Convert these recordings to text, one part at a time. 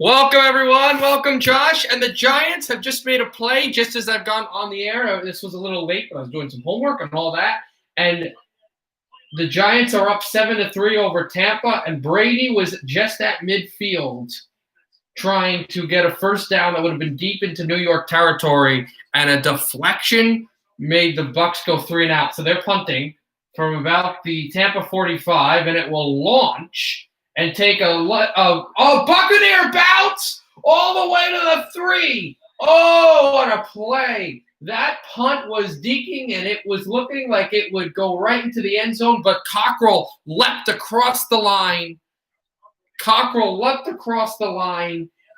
Welcome, everyone. Welcome, Josh. And the Giants have just made a play just as I've gone on the air. This was a little late, but I was doing some homework and all that. And the Giants are up 7-3 over Tampa, and Brady was just at midfield trying to get a first down that would have been deep into New York territory, and a deflection made the Bucs go 3 and out. So they're punting from about the Tampa 45, and it will launch and take a Buccaneer bounce all the way to the 3. Oh, what a play. That punt was deking, and it was looking like it would go right into the end zone, but Cockrell leapt across the line.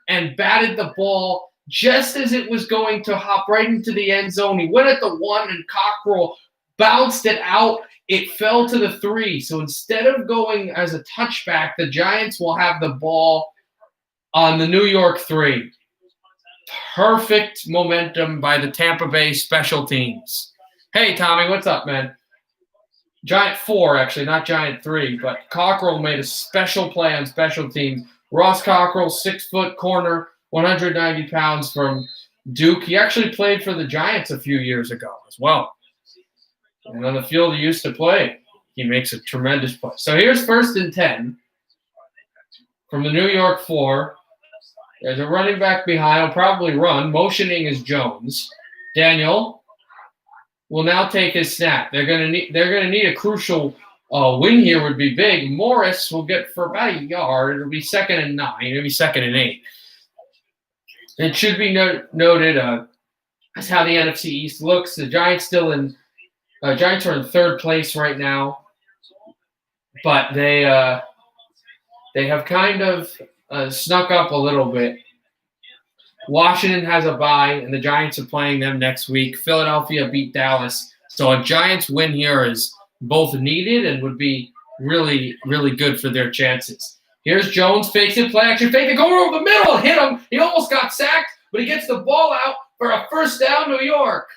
And batted the ball just as it was going to hop right into the end zone. He went at the 1, and Cockrell bounced it out. It fell to the 3. So instead of going as a touchback, the Giants will have the ball on the New York 3. Perfect momentum by the Tampa Bay special teams. Hey, Tommy, what's up, man? Giant 4, actually, not Giant 3, but Cockrell made a special play on special teams. Ross Cockrell, 6-foot corner, 190 pounds from Duke. He actually played for the Giants a few years ago as well. And on the field he used to play, he makes a tremendous play. So here's 1st and 10 from the New York 4. There's a running back behind. He'll probably run. Motioning is Jones. Daniel will now take his snap. They're going to need a crucial win here. Would be big. Morris will get for about a yard. It'll be 2nd and 9. It'll be 2nd and 8. It should be noted that's how the NFC East looks. The Giants Giants are in 3rd place right now, but they have kind of snuck up a little bit. Washington has a bye, and the Giants are playing them next week. Philadelphia beat Dallas. So a Giants win here is both needed and would be really, really good for their chances. Here's Jones, fakes it, play action, fake it, going over the middle, hit him. He almost got sacked, but he gets the ball out for a first down, New York.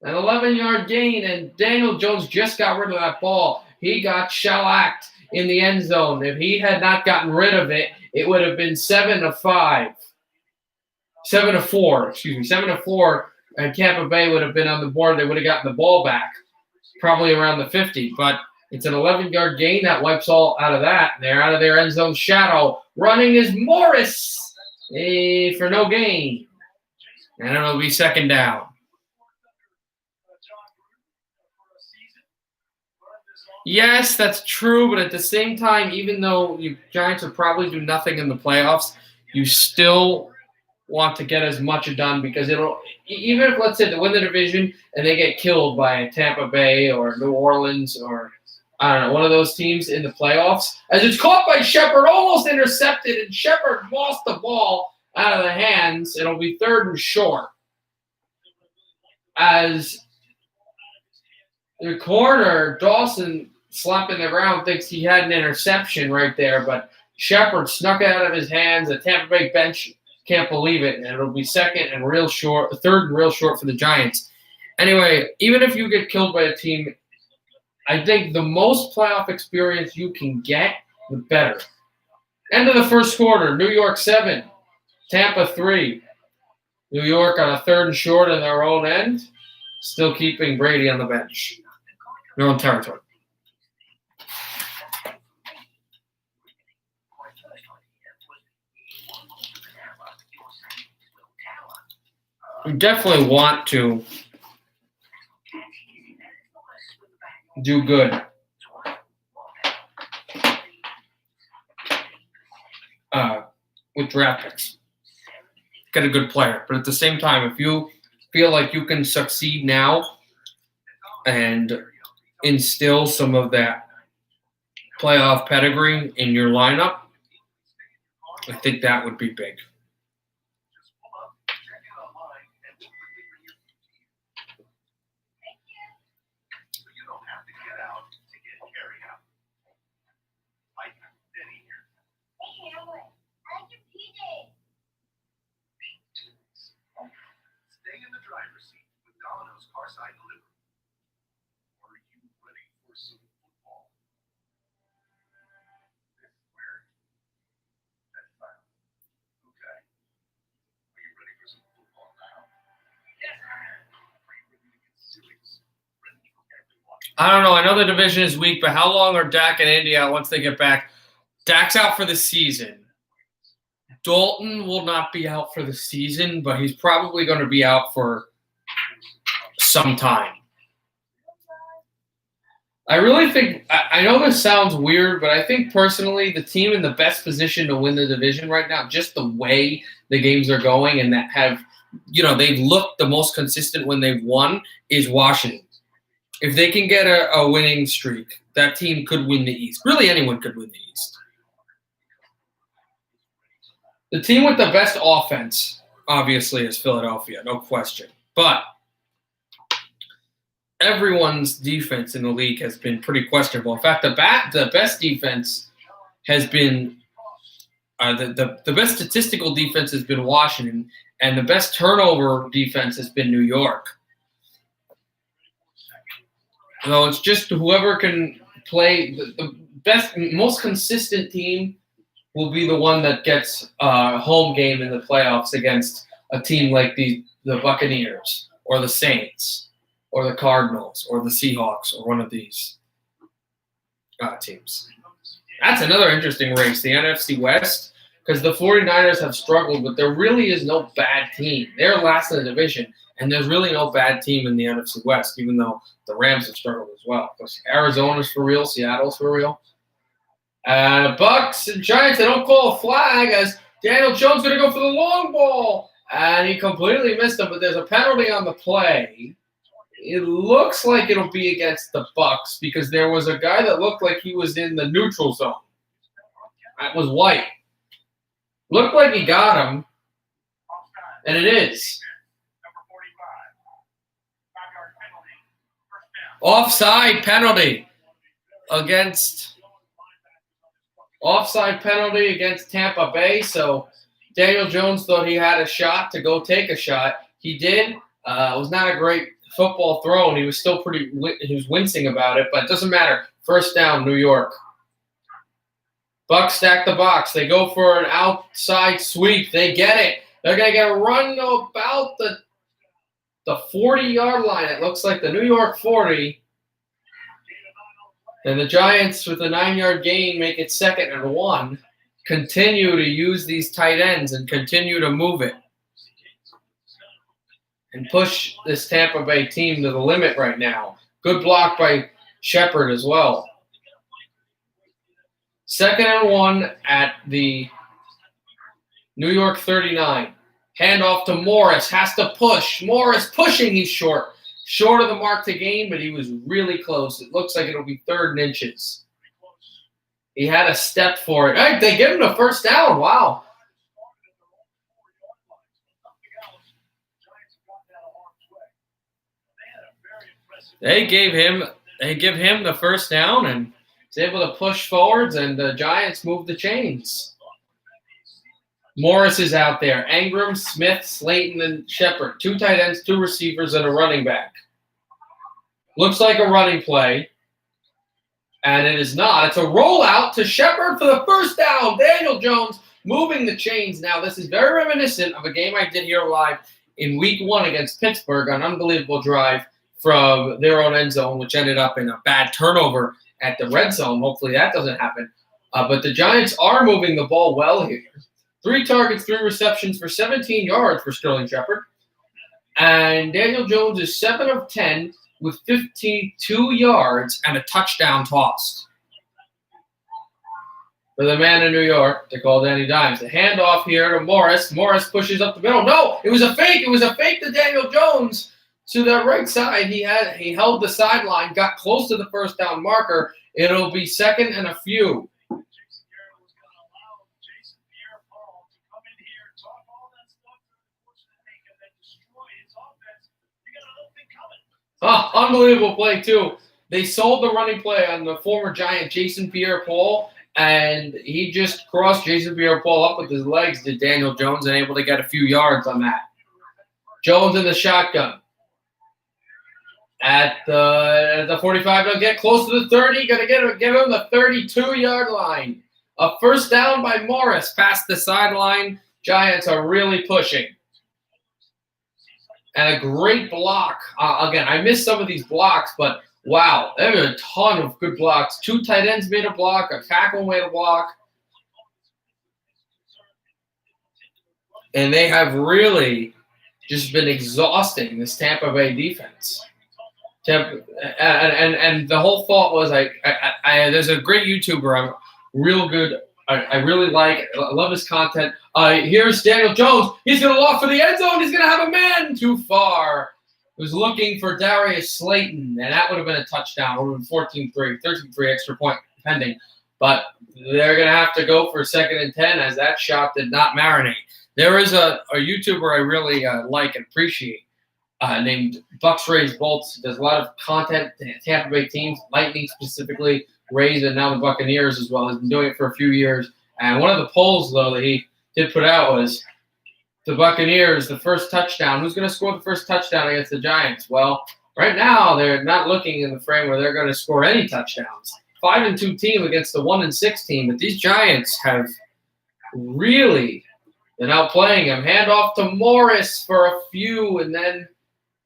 An 11-yard gain, and Daniel Jones just got rid of that ball. He got shellacked in the end zone. If he had not gotten rid of it, it would have been 7-4, and Tampa Bay would have been on the board. They would have gotten the ball back, probably around the 50. But it's an 11-yard gain that wipes all out of that. They're out of their end zone shadow. Running is Morris for no gain. And it'll be 2nd down. Yes, that's true, but at the same time, even though the Giants will probably do nothing in the playoffs, you still want to get as much done because it'll – even if, let's say, they win the division and they get killed by Tampa Bay or New Orleans or, I don't know, one of those teams in the playoffs, as it's caught by Shepard, almost intercepted, and Shepard lost the ball out of the hands. It'll be 3rd and short. As the corner, Dawson – slapping the ground, thinks he had an interception right there, but Shepard snuck it out of his hands. The Tampa Bay bench can't believe it, and it'll be 3rd and real short for the Giants. Anyway, even if you get killed by a team, I think the most playoff experience you can get, the better. End of the 1st quarter, New York 7, Tampa 3. New York on a 3rd and short in their own end, still keeping Brady on the bench. Their own territory. We definitely want to do good with draft picks. Get a good player. But at the same time, if you feel like you can succeed now and instill some of that playoff pedigree in your lineup, I think that would be big. I don't know. I know the division is weak, but how long are Dak and Andy out once they get back? Dak's out for the season. Dalton will not be out for the season, but he's probably going to be out for some time. I really think, I know this sounds weird, but I think personally the team in the best position to win the division right now, just the way the games are going and that have, they've looked the most consistent when they've won, is Washington. If they can get a winning streak, that team could win the East. Really, anyone could win the East. The team with the best offense, obviously, is Philadelphia, no question. But everyone's defense in the league has been pretty questionable. In fact, the best defense has been the best statistical defense has been Washington, and the best turnover defense has been New York. So it's just whoever can play the best, most consistent team will be the one that gets a home game in the playoffs against a team like the Buccaneers or the Saints or the Cardinals or the Seahawks or one of these teams. That's another interesting race, the NFC West, because the 49ers have struggled, but there really is no bad team. They're last in the division, and there's really no bad team in the NFC West, even though the Rams have struggled as well. Because Arizona's for real, Seattle's for real. Bucks and Giants, they don't call a flag as Daniel Jones going to go for the long ball. And he completely missed him, but there's a penalty on the play. It looks like it'll be against the Bucks because there was a guy that looked like he was in the neutral zone. That was White. Looked like he got him, and it is. Offside penalty against Tampa Bay. So Daniel Jones thought he had a shot to go take a shot. He did. It was not a great football throw, and he was still he was wincing about it, but it doesn't matter. First down, New York. Bucks stack the box. They go for an outside sweep. They get it. They're going to get run about the 40-yard line. It looks like the New York 40. And the Giants, with a 9-yard gain, make it 2nd and 1. Continue to use these tight ends and continue to move it. And push this Tampa Bay team to the limit right now. Good block by Shepard as well. 2nd and 1 at the New York 39. Handoff to Morris. Has to push. Morris pushing. He's short. Short of the mark to gain, but he was really close. It looks like it'll be 3rd and inches. He had a step for it. Hey, they give him the first down. Wow. They give him the first down, and he's able to push forwards, and the Giants move the chains. Morris is out there. Ingram, Smith, Slayton, and Shepard. 2 tight ends, 2 receivers, and a running back. Looks like a running play, and it is not. It's a rollout to Shepard for the first down. Daniel Jones moving the chains now. This is very reminiscent of a game I did here live in Week 1 against Pittsburgh, an unbelievable drive from their own end zone, which ended up in a bad turnover at the red zone. Hopefully that doesn't happen. But the Giants are moving the ball well here. 3 targets, 3 receptions for 17 yards for Sterling Shepard. And Daniel Jones is 7 of 10 with 52 yards and a touchdown tossed. For the man in New York, they call Danny Dimes. The handoff here to Morris. Morris pushes up the middle. No, it was a fake. It was a fake to Daniel Jones. To the right side, he held the sideline, got close to the first down marker. It'll be 2nd and a few. Unbelievable play, too. They sold the running play on the former Giant, Jason Pierre-Paul, and he just crossed Jason Pierre-Paul up with his legs to Daniel Jones and able to get a few yards on that. Jones in the shotgun. At the 45, they'll get close to the 30. Going to give him the 32-yard line. A first down by Morris past the sideline. Giants are really pushing. And a great block. Again, I missed some of these blocks, but Wow, there were a ton of good blocks. 2 tight ends made a block. A tackle made a block. And they have really just been exhausting this Tampa Bay defense. And the whole thought was there's a great YouTuber I'm real good. I really like. I love his content. Here's Daniel Jones. He's going to look for the end zone. He's going to have a man too far. He was looking for Darius Slayton, and that would have been a touchdown. It would have been 14-3, 13-3 extra point pending. But they're going to have to go for 2nd and 10 as that shot did not marinate. There is a YouTuber I really like and appreciate named Bucks Rays Bolts. Does a lot of content, Tampa Bay teams, Lightning specifically, Rays, and now the Buccaneers as well. He's been doing it for a few years. And one of the polls, though, that he did put out was the Buccaneers, the first touchdown. Who's going to score the first touchdown against the Giants? Well, right now they're not looking in the frame where they're going to score any touchdowns. 5-2 team against the 1-6 team, but these Giants have really been outplaying them. Hand off to Morris for a few, and then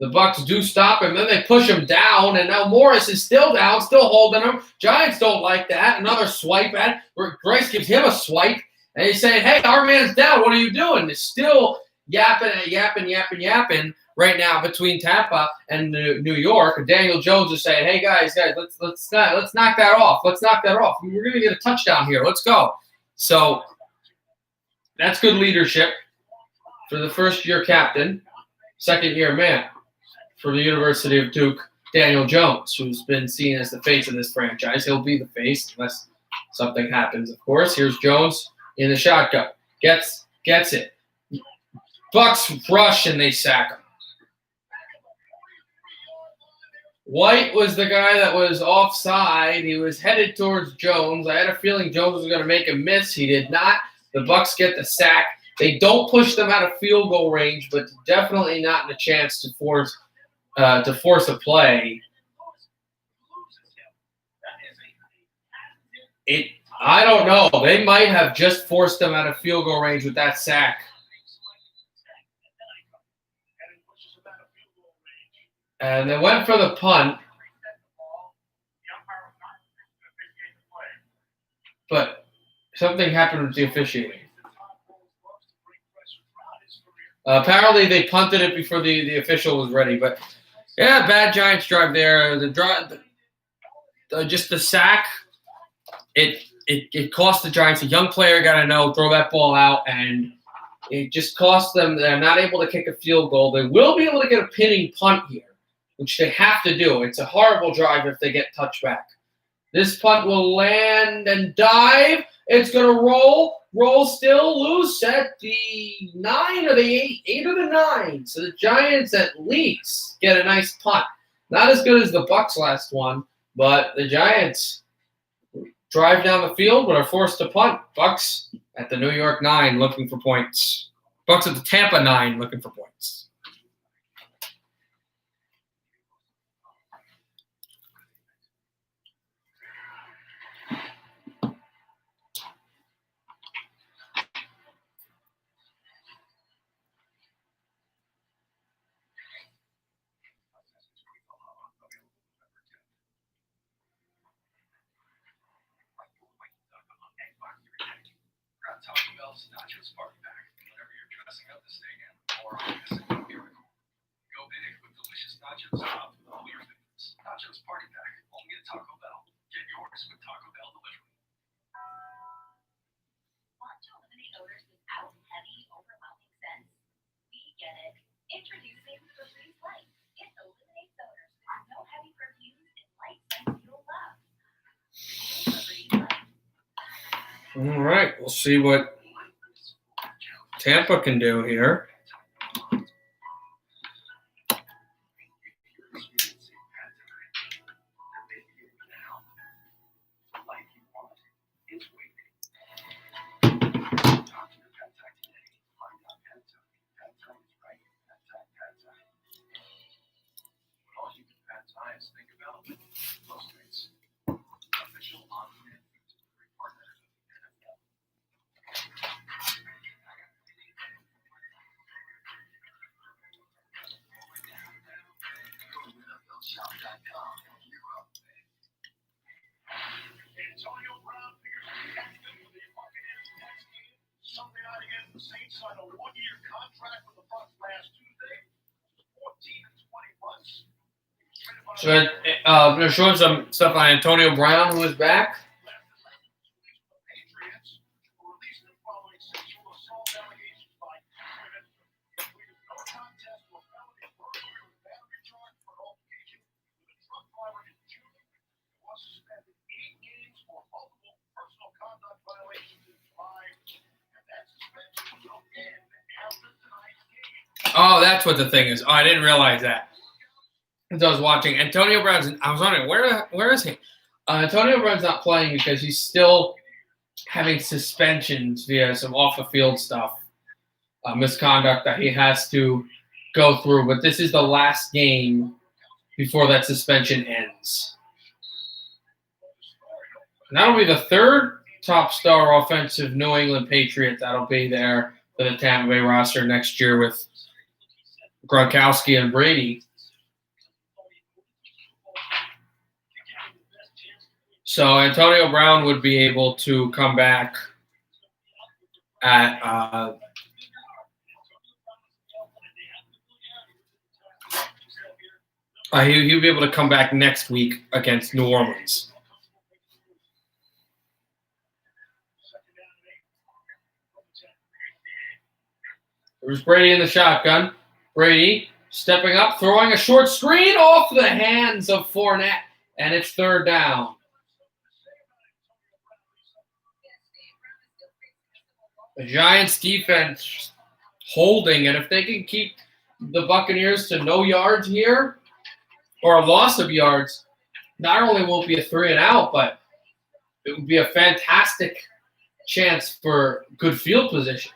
the Bucks do stop him. Then they push him down, and now Morris is still down, still holding him. Giants don't like that. Another swipe at Grace gives him a swipe, and he's saying, "Hey, our man's down. What are you doing?" They're still yapping right now between Tampa and New York. And Daniel Jones is saying, "Hey guys, let's knock that off. Let's knock that off. We're gonna get a touchdown here. Let's go." So that's good leadership for the first-year captain, second-year man for the University of Duke, Daniel Jones, who's been seen as the face of this franchise. He'll be the face unless something happens, of course. Here's Jones in the shotgun. Gets it. Bucks rush and they sack him. White was the guy that was offside. He was headed towards Jones. I had a feeling Jones was going to make a miss. He did not. The Bucks get the sack. They don't push them out of field goal range, but definitely not in a chance to force a play. I don't know. They might have just forced them out of field goal range with that sack. And they went for the punt. But something happened with the officiating. Apparently they punted it before the official was ready. But, yeah, bad Giants drive there. Just the sack, it cost the Giants. A young player got to throw that ball out, and it just cost them. They're not able to kick a field goal. They will be able to get a pinning punt here, which they have to do. It's a horrible drive if they get touchback. This punt will land and dive. It's going to roll still loose at the 9 or the 8 or the 9. So the Giants at least get a nice punt. Not as good as the Bucks last one, but the Giants drive down the field but are forced to punt. Bucks at the New York 9 looking for points. Bucks at the Tampa 9 looking for points. Taco Bell's Nachos Party Pack. Whenever you're dressing up the stadium or a miracle, go big with delicious nachos topped with all your favorites. Nachos Party Pack, only at Taco Bell. Get yours with Taco Bell delivery. Want to eliminate odors without heavy, overwhelming scents? We get it. Introducing Febreze Light. It eliminates odors with no heavy perfumes and light scents you'll love. Febreze Light. All right, we'll see what Tampa can do here. So they're showing some stuff on Antonio Brown, who is back. Oh, that's what the thing is. Oh, I didn't realize that. As I was watching, Antonio Brown's. I was wondering where is he? Antonio Brown's not playing because he's still having suspensions via some off the field stuff, misconduct that he has to go through. But this is the last game before that suspension ends. And that'll be the third top star offensive New England Patriot that'll be there for the Tampa Bay roster next year with Gronkowski and Brady. So Antonio Brown would be able to come back at he'll be able to come back next week against New Orleans. There's Brady in the shotgun. Brady stepping up, throwing a short screen off the hands of Fournette, and it's third down. The Giants defense holding, and if they can keep the Buccaneers to no yards here, or a loss of yards, not only will it be a 3-and-out, but it would be a fantastic chance for good field position.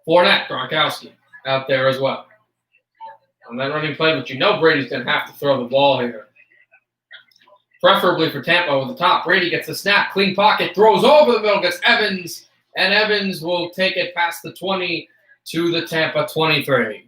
Fournette, Gronkowski out there as well. On that running play, but you know Brady's going to have to throw the ball here. Preferably for Tampa over the top. Brady gets the snap, clean pocket, throws over the middle, gets Evans, and Evans will take it past the 20 to the Tampa 23.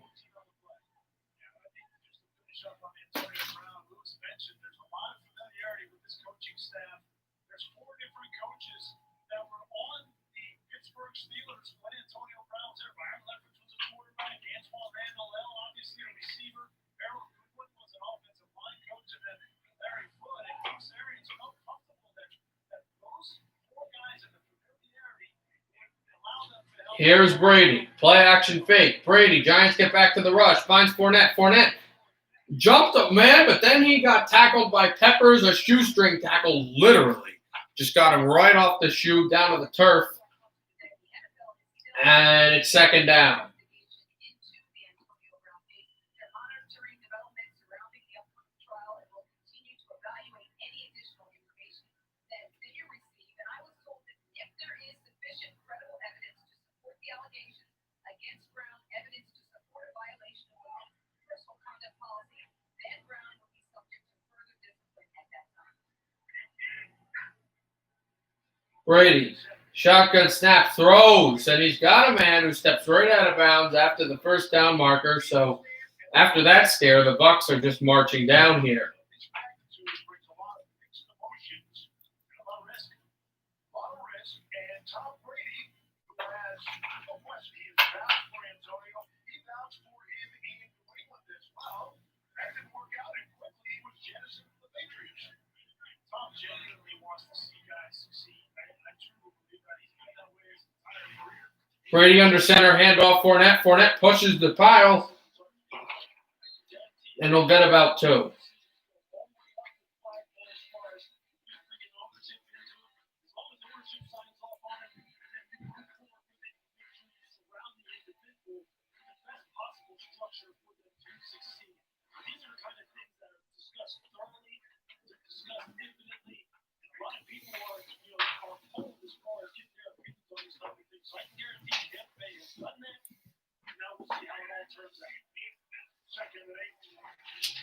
Here's Brady. Play action fake. Brady, Giants get back to the rush. Finds Fournette. Fournette jumped up, man, but then he got tackled by Peppers, a shoestring tackle, literally. Just got him right off the shoe, down to the turf. And it's second down. Brady, shotgun snap, throws, and he's got a man who steps right out of bounds after the first down marker. So after that scare, the Bucs are just marching down here. Brady under center, handoff Fournette. Fournette pushes the pile, and he'll get about 2.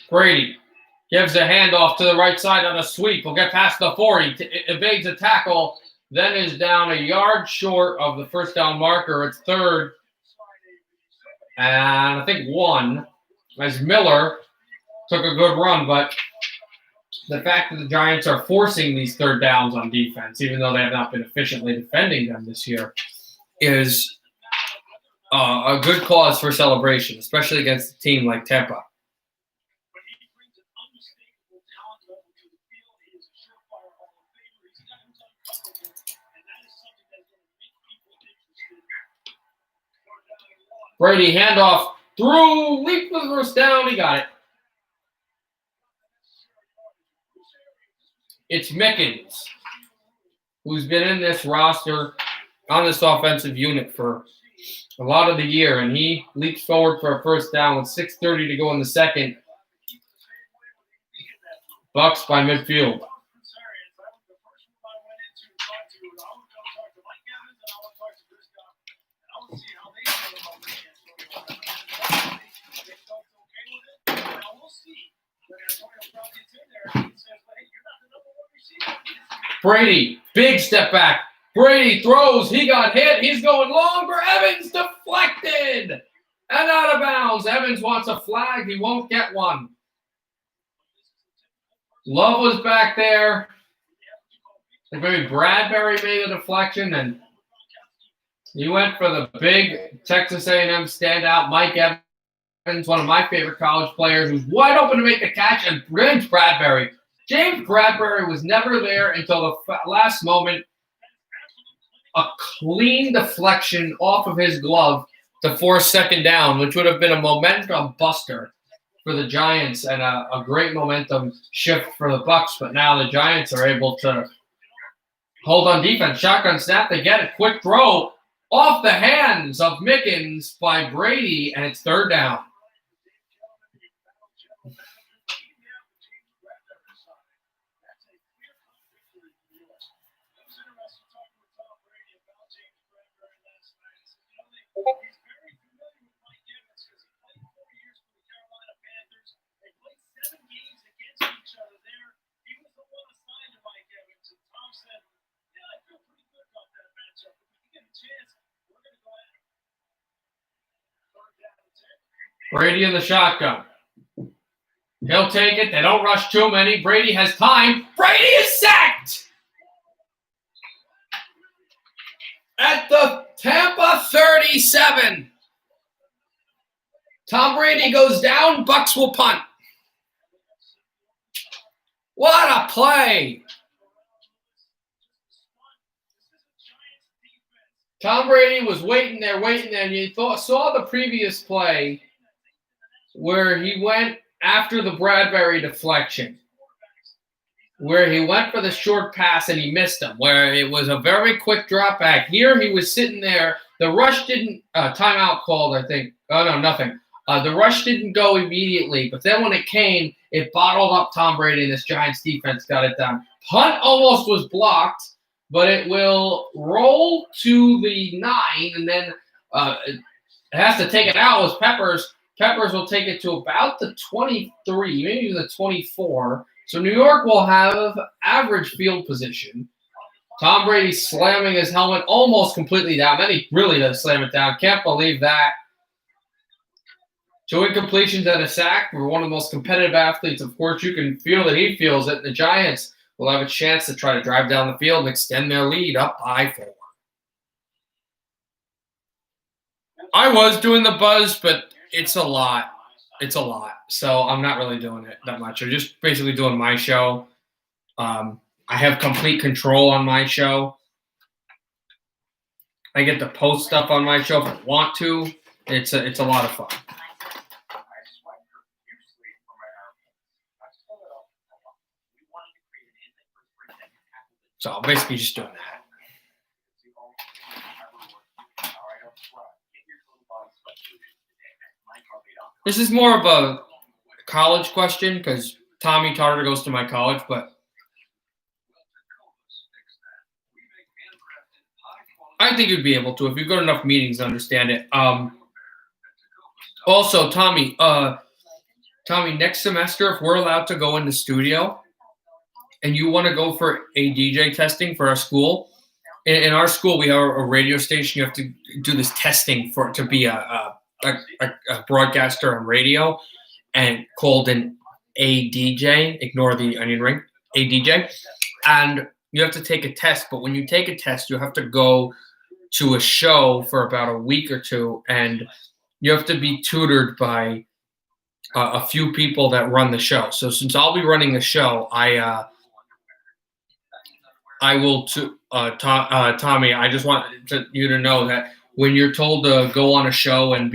Brady gives a handoff to the right side on a sweep. Will get past the 4. He evades a tackle, then is down a yard short of the first down marker. It's third and I think 1, as Miller took a good run. But the fact that the Giants are forcing these third downs on defense, even though they have not been efficiently defending them this year, is a good cause for celebration, especially against a team like Tampa. Brady handoff through, leap for the first down. He got it. It's Mickens, who's been in this roster on this offensive unit for a lot of the year, and he leaps forward for a first down with 6:30 to go in the second. Bucks by midfield. Brady, big step back. Brady throws. He got hit. He's going long for Evans. Deflected. And out of bounds. Evans wants a flag. He won't get one. Love was back there. Maybe Bradbury made a deflection, and he went for the big Texas A&M standout, Mike Evans, one of my favorite college players, who's wide open to make the catch, and James Bradbury. James Bradbury was never there until the last moment. A clean deflection off of his glove to force second down, which would have been a momentum buster for the Giants and a great momentum shift for the Bucks. But now the Giants are able to hold on defense. Shotgun snap, they get it. Quick throw off the hands of Mickens by Brady, and it's third down. Brady in the shotgun. He'll take it. They don't rush too many. Brady has time. Brady is sacked at the Tampa 37. Tom Brady goes down. Bucks will punt. What a play. Tom Brady was waiting there. And you saw the previous play where he went after the Bradbury deflection, where he went for the short pass and he missed him, where it was a very quick drop back. Here he was sitting there. The rush didn't, timeout called, I think. Oh, no, nothing. The rush didn't go immediately, but then when it came, it bottled up Tom Brady, and this Giants defense got it done. Punt almost was blocked, but it will roll to the 9, and then it has to take it out with Peppers. Peppers will take it to about the 23, maybe even the 24. So New York will have average field position. Tom Brady slamming his helmet almost completely down. Then he really does slam it down. Can't believe that. 2 incompletions and a sack for one of the most competitive athletes. Of course, you can feel that he feels it. The Giants will have a chance to try to drive down the field and extend their lead up by 4. I was doing the buzz, but it's a lot. It's a lot. So I'm not really doing it that much. I'm just basically doing my show. I have complete control on my show. I get to post stuff on my show if I want to. It's a lot of fun. So I'm basically just doing that. This is more of a college question because Tommy Tarter goes to my college, but I think you'd be able to if you go to enough meetings to understand it. Also, Tommy, next semester, if we're allowed to go in the studio and you want to go for a DJ testing for our school, in our school we have a radio station. You have to do this testing for it to be a broadcaster on radio, and called an ADJ. Ignore the onion ring. ADJ, and you have to take a test. But when you take a test, you have to go to a show for about a week or two, and you have to be tutored by a few people that run the show. So since I'll be running the show, I will Tommy, I just want you to know that when you're told to go on a show and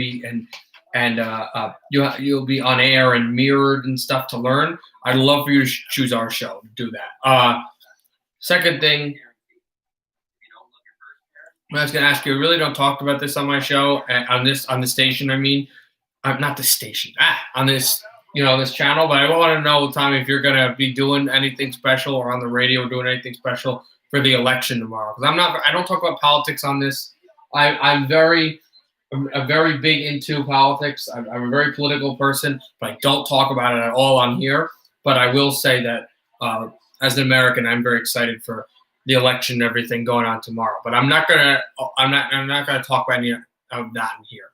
you'll be on air and mirrored and stuff to learn, I'd love for you to choose our show to do that. Second thing, I was going to ask you, I really don't talk about this on my show, on the station. I mean, not the station. On this, this channel. But I want to know, Tommy, if you're going to be doing anything special or on the radio doing anything special for the election tomorrow. Because I don't talk about politics on this. I'm very big into politics. I'm a very political person, but I don't talk about it at all on here. But I will say that as an American, I'm very excited for the election and everything going on tomorrow. But I'm not gonna talk about any of that in here.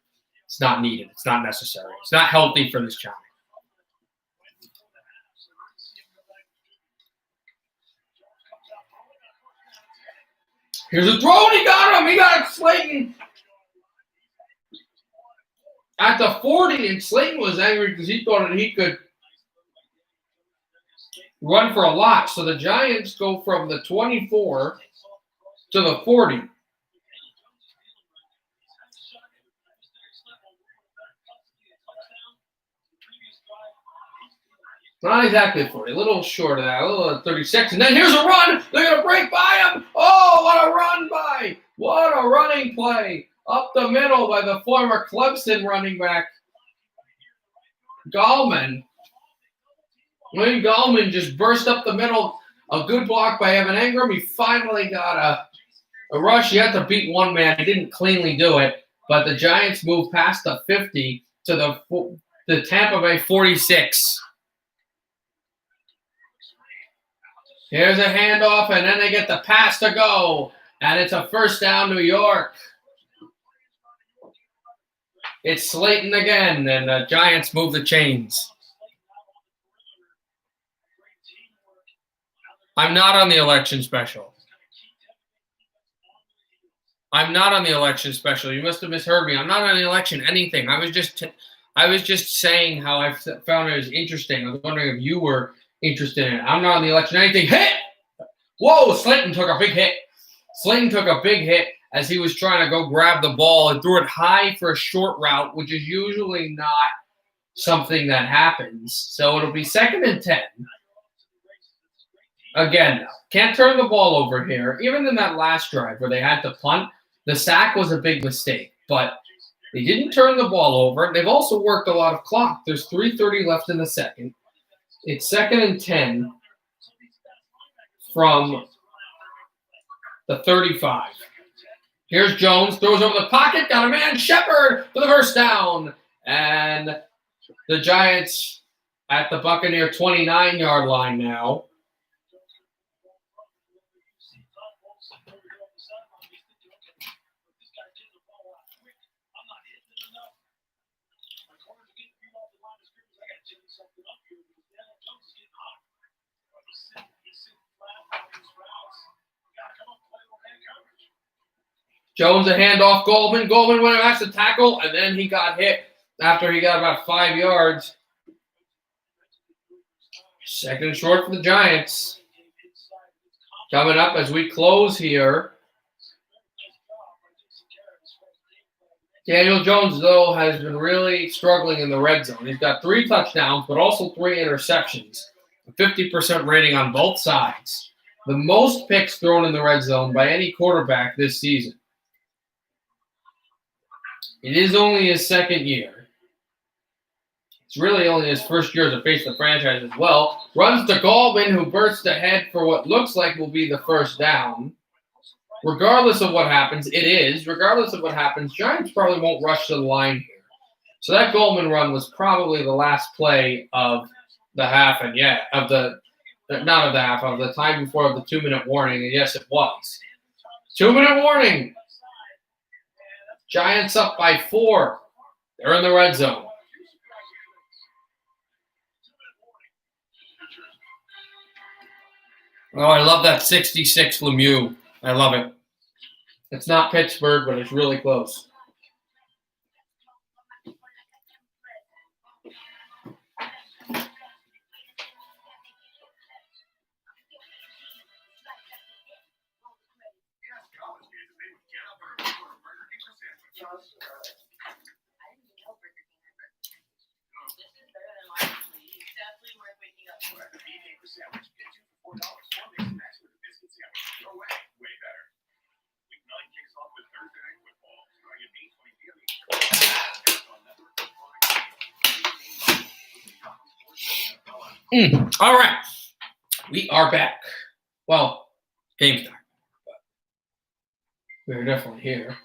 It's not needed. It's not necessary. It's not healthy for this channel. Here's a throw, and he got him. He got Slayton at the 40, and Slayton was angry because he thought that he could run for a lot. So the Giants go from the 24 to the 40. Not exactly 40, a little short of that, a little 36. And then here's a run. They're going to break by him. Oh, what a run by. What a running play. Up the middle by the former Clemson running back, Gallman. Wayne Gallman just burst up the middle. A good block by Evan Engram. He finally got a rush. He had to beat one man. He didn't cleanly do it. But the Giants moved past the 50 to the Tampa Bay 46. Here's a handoff, and then they get the pass to go. And it's a first down, New York. It's Slayton again, and the Giants move the chains. I'm not on the election special. I'm not on the election special. You must have misheard me. I'm not on the election anything. I was just saying how I found it was interesting. I was wondering if you were interested in it. I'm not on the election anything. Hit! Whoa, Slayton took a big hit. Slayton took a big hit as he was trying to go grab the ball and threw it high for a short route, which is usually not something that happens. So it'll be 2nd and 10. Again, can't turn the ball over here. Even in that last drive where they had to punt, the sack was a big mistake. But they didn't turn the ball over. They've also worked a lot of clock. There's 3:30 left in the second. It's 2nd and 10 from the 35. Here's Jones, throws over the pocket, got a man, Shepard for the first down. And the Giants at the Buccaneer 29-yard line now. Jones a handoff, Goldman. Goldman went and the tackle, and then he got hit after he got about 5 yards. 2nd and short for the Giants. Coming up as we close here. Daniel Jones, though, has been really struggling in the red zone. He's got 3 touchdowns, but also 3 interceptions. A 50% rating on both sides. The most picks thrown in the red zone by any quarterback this season. It is only his 2nd year. It's really only his 1st year to face the franchise as well. Runs to Gallman, who bursts ahead for what looks like will be the first down. Regardless of what happens, regardless of what happens, Giants probably won't rush to the line here. So that Gallman run was probably the last play of the half, and of the time before the 2-minute warning, and yes, it was. 2-minute warning. Giants up by 4. They're in the red zone. Oh, I love that 66 Lemieux. I love it. It's not Pittsburgh, but it's really close. All right. We are back. Well, game time. But we're definitely here.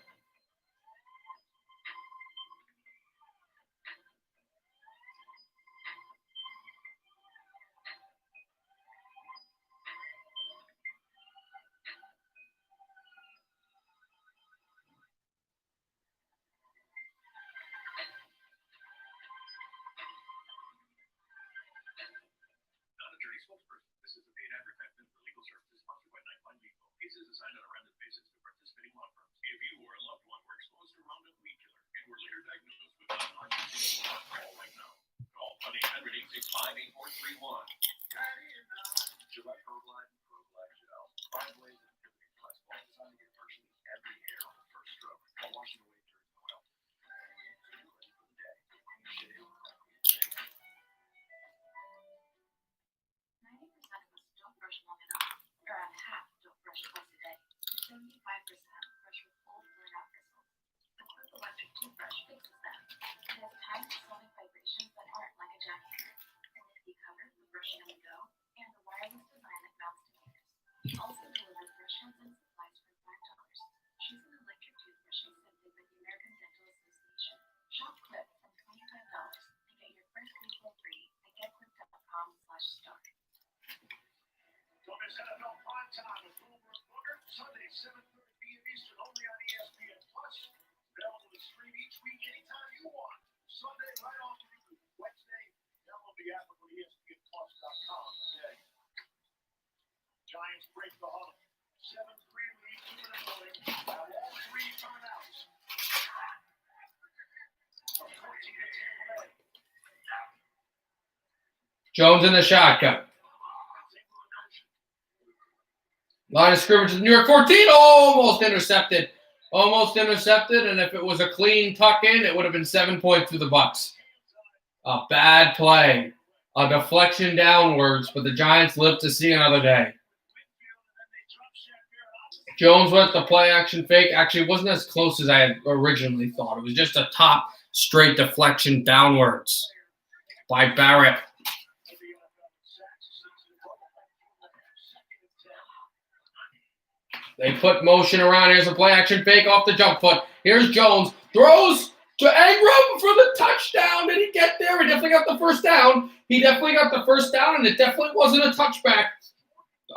Jones in the shotgun. Line of scrimmage is New York 14. Almost intercepted. Almost intercepted. And if it was a clean tuck in, it would have been 7 points to the Bucs. A bad play. A deflection downwards, but the Giants live to see another day. Jones went the play action fake. Actually, it wasn't as close as I had originally thought. It was just a top straight deflection downwards by Barrett. They put motion around. Here's a play action fake off the jump foot. Here's Jones. Throws to Ingram for the touchdown. Did he get there? He definitely got the first down. And it definitely wasn't a touchback.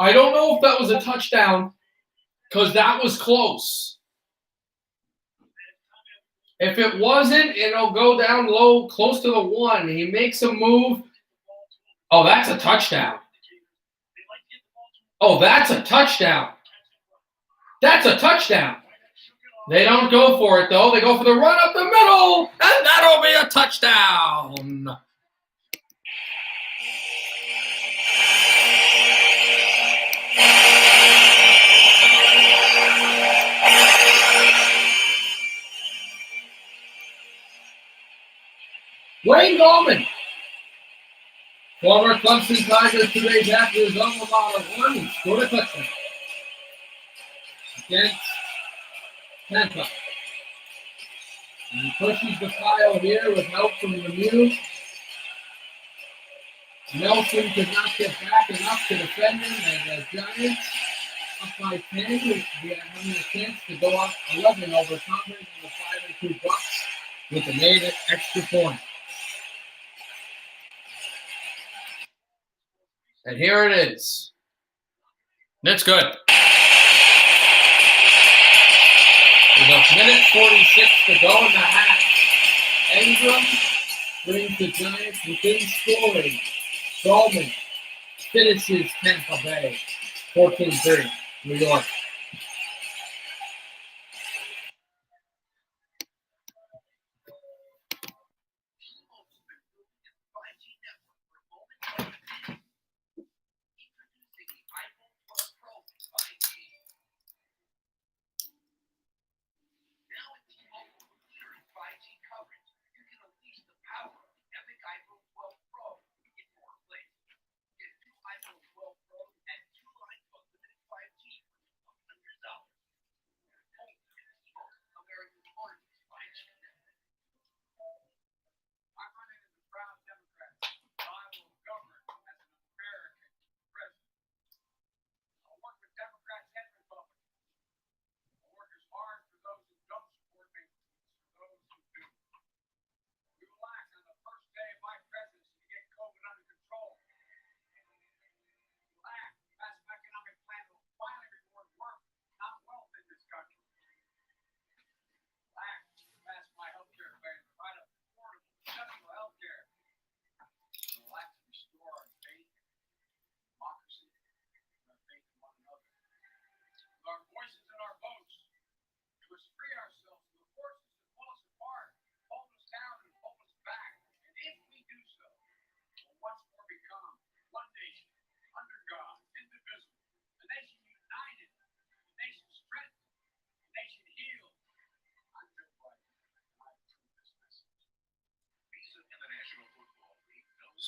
I don't know if that was a touchdown because that was close. If it wasn't, it'll go down low, close to the 1. He makes a move. Oh, that's a touchdown. That's a touchdown. They don't go for it, though. They go for the run up the middle, and that'll be a touchdown. Wayne Gallman, former Clemson Tigers, today back to his alma mater, won and scored a touchdown against Tampa. And he pushes the pile here with help from Lemieux. Nelson could not get back enough to defend him, and the Giants up by 10, having a chance to go up 11 over Congress and the 5-2 Bucs with the made extra point. And here it is. That's good. There's a minute 46 to go in the half. Ingram brings the Giants within scoring. Gallman finishes Tampa Bay 14-3, New York.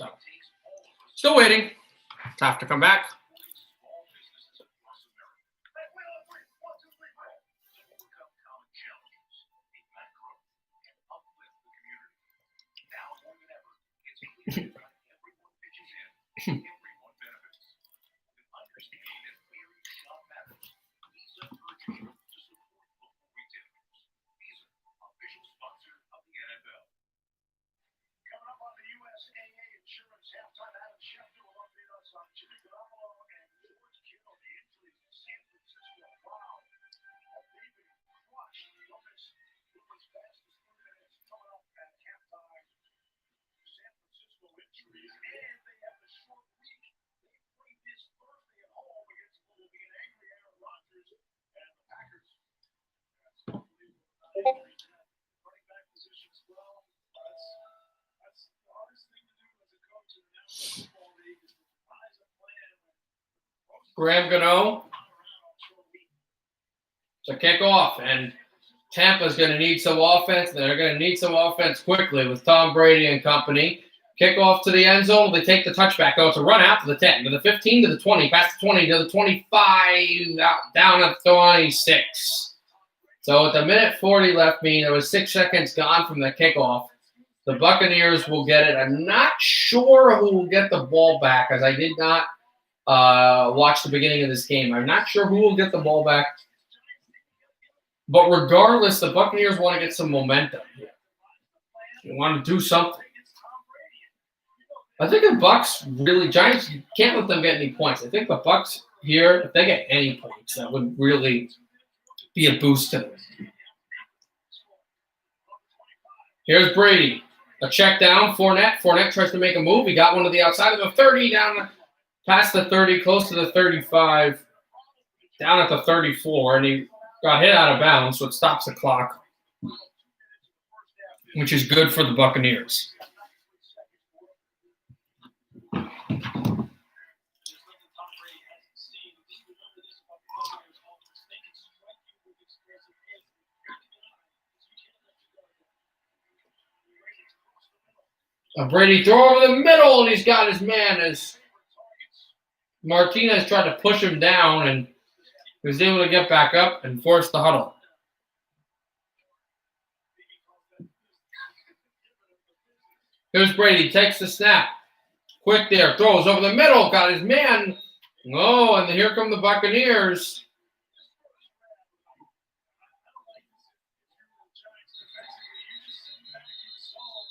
So, still waiting. Have to come back. Graham Gano. It's a kickoff, and Tampa's going to need some offense. They're going to need some offense quickly with Tom Brady and company. Kickoff to the end zone. They take the touchback. Oh, it's a run out to the 10, to the 15, to the 20, past the 20, to the 25, down at 26. So with a minute 40 left, meaning there was 6 seconds gone from the kickoff. The Buccaneers will get it. I'm not sure who will get the ball back, as I did not watch the beginning of this game. I'm not sure who will get the ball back. But regardless, the Buccaneers want to get some momentum here. They want to do something. I think the Bucs really, Giants, you can't let them get any points. I think the Bucs here, if they get any points, that would really be a boost to them. Here's Brady. A check down, Fournette. Fournette tries to make a move. He got one to the outside of the 30, down past the 30, close to the 35, down at the 34, and he got hit out of bounds, so it stops the clock, which is good for the Buccaneers. Brady throw over the middle, and he's got his man as Martinez tried to push him down, and he was able to get back up and force the huddle. Here's Brady, takes the snap. Quick there, throws over the middle, got his man. Oh, and here come the Buccaneers.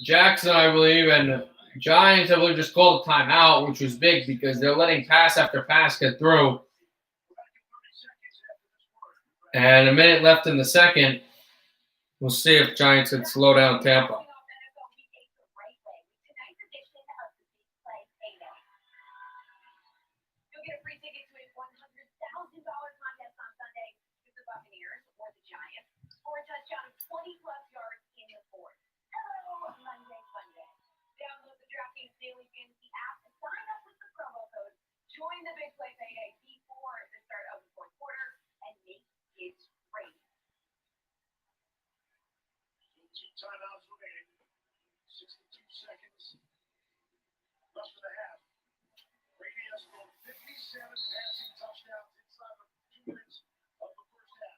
Jackson, I believe, and Giants, I believe, just called a timeout, which was big because they're letting pass after pass get through. And a minute left in the second. We'll see if Giants can slow down Tampa. Join the Big Play Payday before the start of the fourth quarter and make it great. 2 timeouts remaining. 62 seconds left for the half. Brady has thrown 57 passing touchdowns inside of 2 minutes of the first half.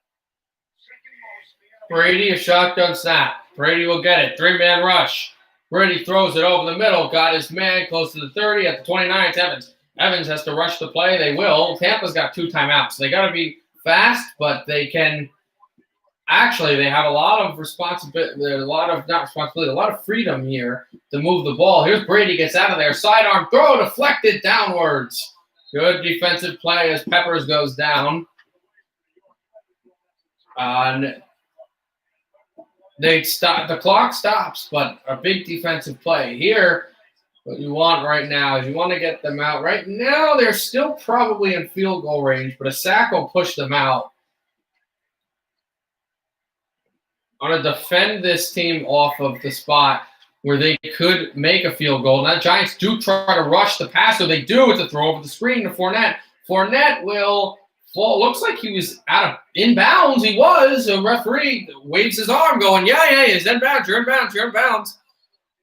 Second most. Brady, a shotgun snap. Brady will get it. 3-man rush. Brady throws it over the middle. Got his man close to the 30 at the 29. It's Evans. Evans has to rush the play. They will. Tampa's got 2 timeouts. They got to be fast, but they can actually, they have a lot of responsibility, a lot of freedom here to move the ball. Here's Brady, gets out of there. Sidearm throw, deflected downwards. Good defensive play as Peppers goes down. They stop. The clock stops, but a big defensive play here. What you want right now is you want to get them out. Right now, they're still probably in field goal range, but a sack will push them out. I want to defend this team off of the spot where they could make a field goal. Now, Giants do try to rush the passer. They do. It's a throw over the screen to Fournette. Fournette will fall. Looks like he was inbounds. He was. A referee waves his arm going, yeah, he's inbounds. You're inbounds.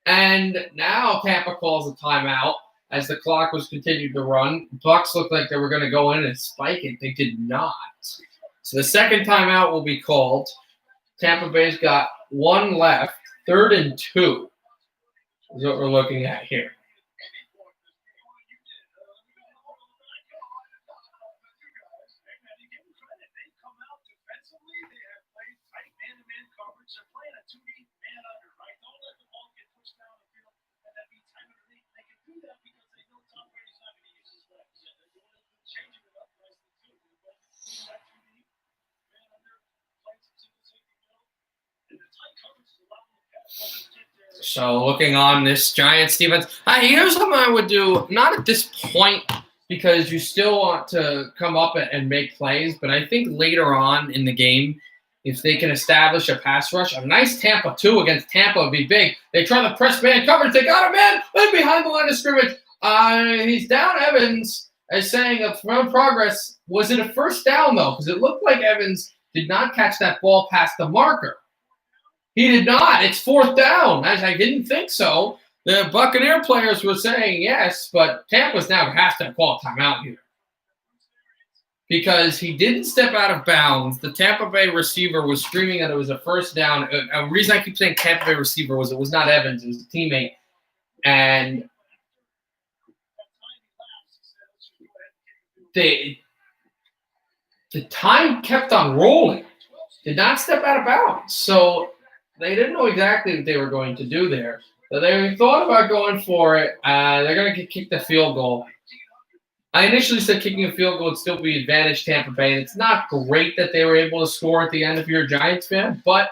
And now Tampa calls a timeout as the clock was continued to run. Bucks looked like they were going to go in and spike it. They did not. So the second timeout will be called. Tampa Bay's got one left. 3rd and 2 is what we're looking at here. So looking on this Giants defense, here's something I would do, not at this point because you still want to come up and make plays, but I think later on in the game, if they can establish a pass rush, a nice Tampa 2 against Tampa would be big. They try the press man coverage. They got him in. Right behind the line of scrimmage. He's down. Evans is saying from progress. Was it a first down, though? Because it looked like Evans did not catch that ball past the marker. He did not. It's 4th down. I didn't think so. The Buccaneer players were saying yes, but Tampa's now has to call a timeout here. Because he didn't step out of bounds. The Tampa Bay receiver was screaming that it was a first down. A reason I keep saying Tampa Bay receiver was it was not Evans. It was a teammate. And the time kept on rolling. Did not step out of bounds. So they didn't know exactly what they were going to do there. So they thought about going for it. They're going to kick the field goal. I initially said kicking a field goal would still be advantage Tampa Bay, and it's not great that they were able to score at the end if you're a Giants fan, but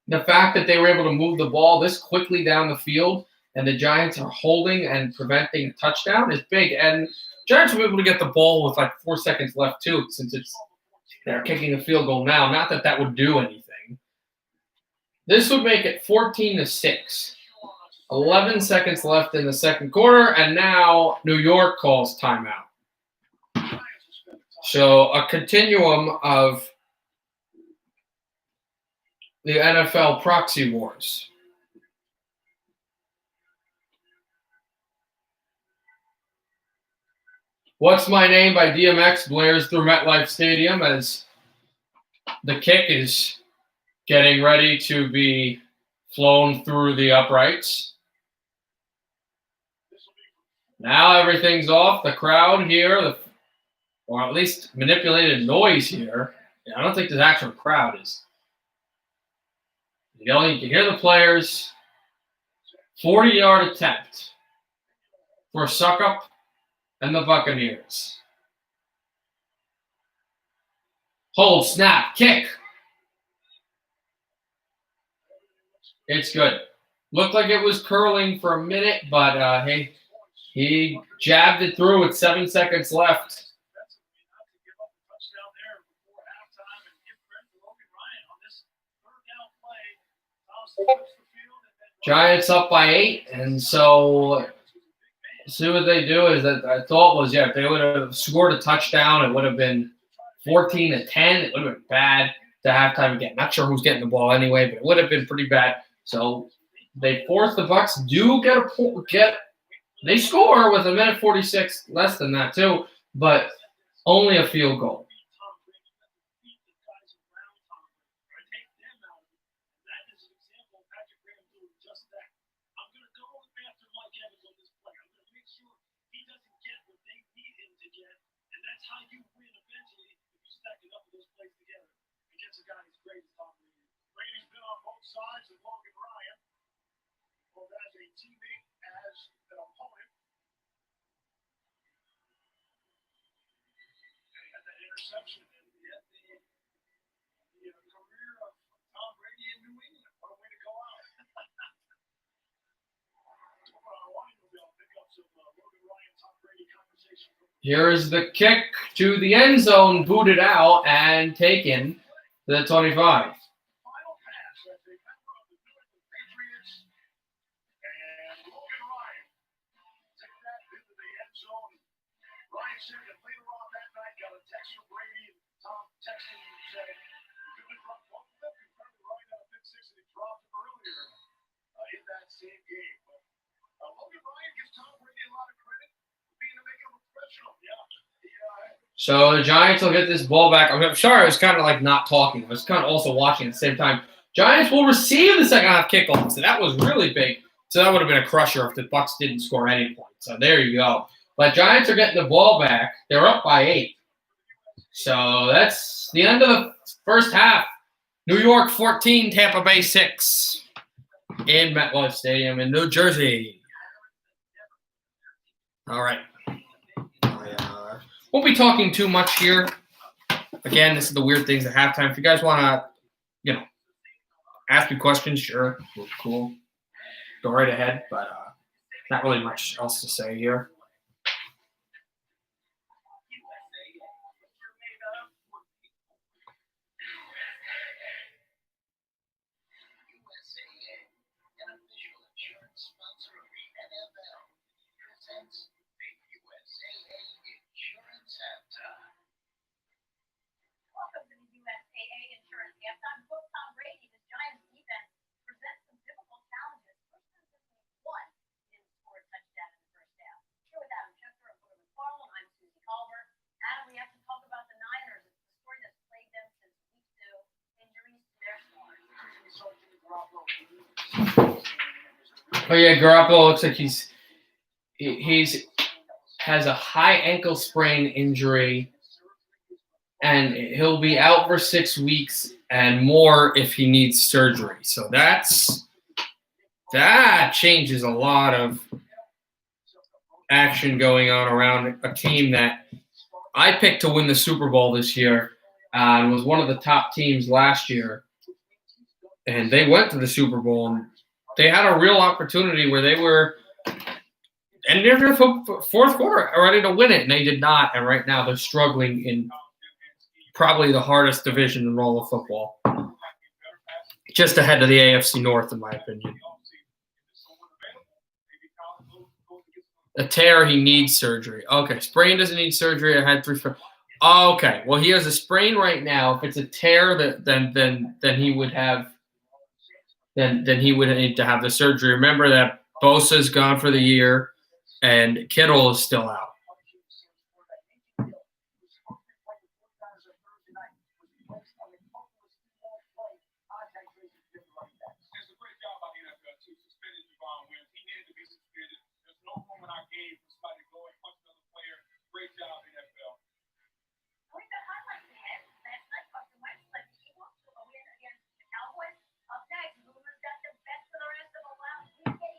the fact that they were able to move the ball this quickly down the field and the Giants are holding and preventing a touchdown is big. And Giants were able to get the ball with like 4 seconds left too, since they're kicking a field goal now. Not that would do anything. This would make it 14-6. 11 seconds left in the second quarter, and now New York calls timeout. So a continuum of the NFL proxy wars. What's My Name by DMX blares through MetLife Stadium as the kick is getting ready to be flown through the uprights. Now everything's off. The crowd here, or at least manipulated noise here. I don't think the actual crowd is yelling. You can hear the players. 40-yard attempt for Suckup and the Buccaneers. Hold, snap, kick. It's good. Looked like it was curling for a minute, but hey, he jabbed it through with 7 seconds left. Giants up by 8, and so see what they do is that I thought was, if they would have scored a touchdown, it would have been 14-10. It would have been bad to halftime again. Not sure who's getting the ball anyway, but it would have been pretty bad. So they force the Bucks do they score with 1:46 less than that too, but only a field goal. Interception and the career of Tom Brady in New England. What a way to go out. Here is the kick to the end zone, booted out and taken to the 25. In that same So the Giants will get this ball back. I'm sorry, I was kind of like not talking. I was kind of also watching at the same time. Giants will receive the second half kickoff. So that was really big. So that would have been a crusher if the Bucs didn't score any points. So there you go. But Giants are getting the ball back. They're up by 8. So that's the end of the first half. New York 14, Tampa Bay 6 in MetLife Stadium in New Jersey. All right. Won't be talking too much here. Again, this is the weird things at halftime. If you guys want to, ask me questions, sure, cool. Go right ahead, but not really much else to say here. Welcome to the USAA Insurance Halftime. Coach Tom Brady, the Giants defense presents some difficult challenges. First consistently won, didn't score a touchdown in the first half. Here with Adam Schefter and William McFarland, I'm Susie Culver. Adam, we have to talk about the Niners. It's the story that's plagued them since week 2. Injuries to their stars. Oh yeah, Garoppolo looks like he's has a high ankle sprain injury, and he'll be out for 6 weeks and more if he needs surgery. So that changes a lot of action going on around a team that I picked to win the Super Bowl this year and was one of the top teams last year. And they went to the Super Bowl and they had a real opportunity where they were in their fourth quarter ready to win it, and they did not. And right now they're struggling in probably the hardest division in all of football, just ahead of the AFC North, in my opinion. A tear, he needs surgery. Okay, sprain doesn't need surgery. I had 3 sprains. Okay, well he has a sprain right now. If it's a tear, then he would have. Then he would need to have the surgery. Remember that Bosa's gone for the year, and Kittle is still out.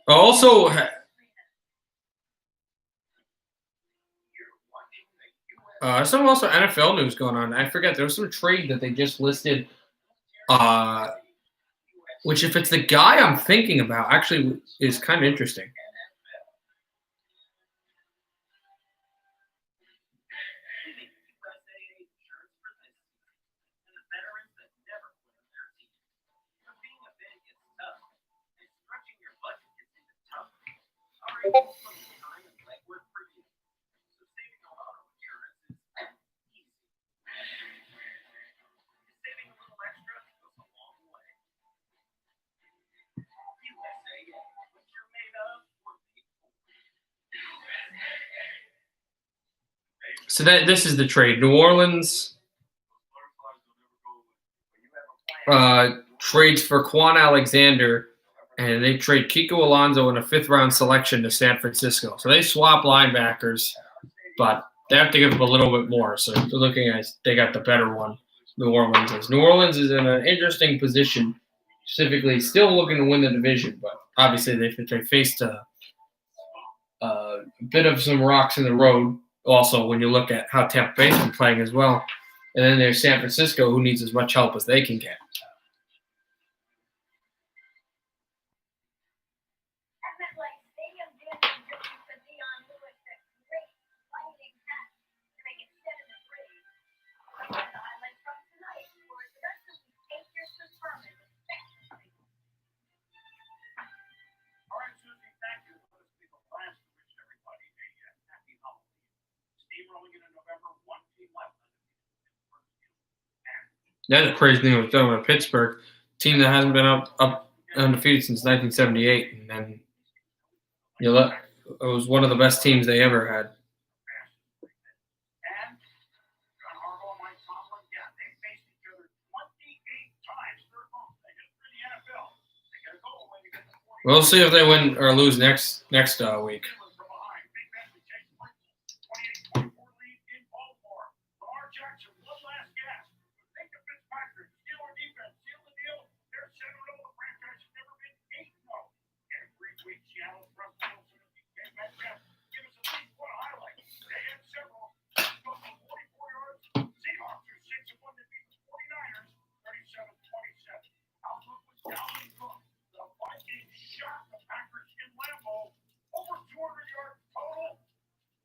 Also, some also NFL news going on. I forget, there was some trade that they just listed, which if it's the guy I'm thinking about, actually is kind of interesting. So this is the trade. New Orleans trades for Quan Alexander, and they trade Kiko Alonso and a 5th-round selection to San Francisco. So they swap linebackers, but they have to give them a little bit more. So they're looking at they got the better one. New Orleans is. New Orleans is in an interesting position, specifically still looking to win the division, but obviously they faced a bit of some rocks in the road. Also, when you look at how Tampa Bay's been playing as well. And then there's San Francisco, who needs as much help as they can get. That's a crazy thing I was talking about Pittsburgh, team that hasn't been up undefeated since 1978, and then look, it was one of the best teams they ever had. We'll see if they win or lose next week. From behind. Big Ben to take the 28-24 lead in Baltimore. Lamar Jackson, one last gasp. Think of Fitzpatrick. Steeler defense. Seal the deal. They're 7-0. The franchise has never been 8-0. Every week, Seattle's Russell Wilson and DK Metcalf give us at least one highlight. They had several. Go for 44 yards. Seahawks are 6-1 to beat the 49ers, 37-27. Outlook was down and cooked. The Vikings shot the Packers in Lambeau. Over 200 yards total.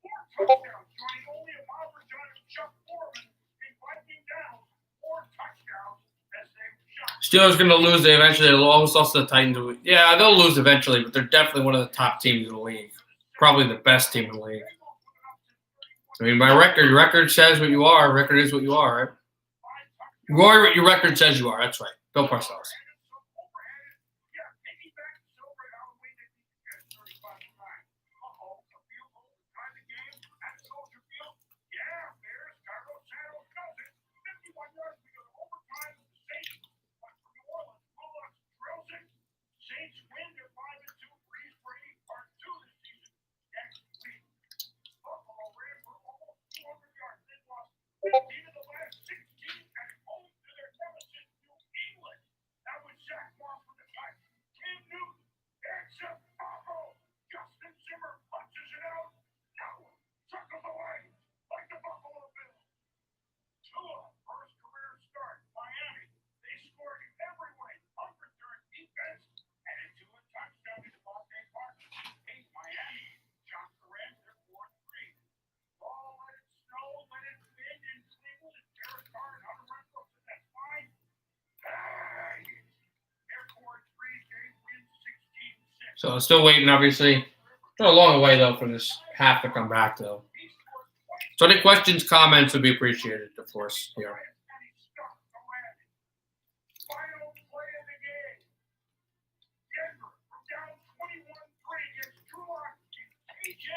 4 touchdowns, joining only Ahmad Rajan and Chuck Foreman in Viking downs. 4 touchdowns as they shot. Steelers going to lose. They eventually almost lost to the Titans. Yeah, they'll lose eventually, but they're definitely one of the top teams in the league. Probably the best team in the league. I mean, by record, your record says what you are. Record is what you are, right? You are what your record says you are. That's right. Bill Parcells. Saints win their 5-2 Breeze Brady Part 2 this season next week. Buffalo ran for almost 200 yards. They lost 15 of the last 16 at home to their nemesis, New England. That was Zach Moss with the touch. Cam Newton, it's a fumble. Justin Zimmer punches it out. No, circles away like the Buffalo Bills. Tua, first career start. Miami, they scored every way. Unreturned defense. And into a touchdown to Devontae Parker. Hey, Miami, John Durant, they're 4-3. Oh, let it snow, let it wind in Cleveland, and Derek Carr and Hunter Renfrow, so that's fine. Bang! They're 4-3, they win 16-6. So still waiting, obviously. They're a long way, though, for this half to come back, though. So any questions, comments would be appreciated, of course, here. Final play of the game. Denver from down 21-3 against Drew Lock and KJ.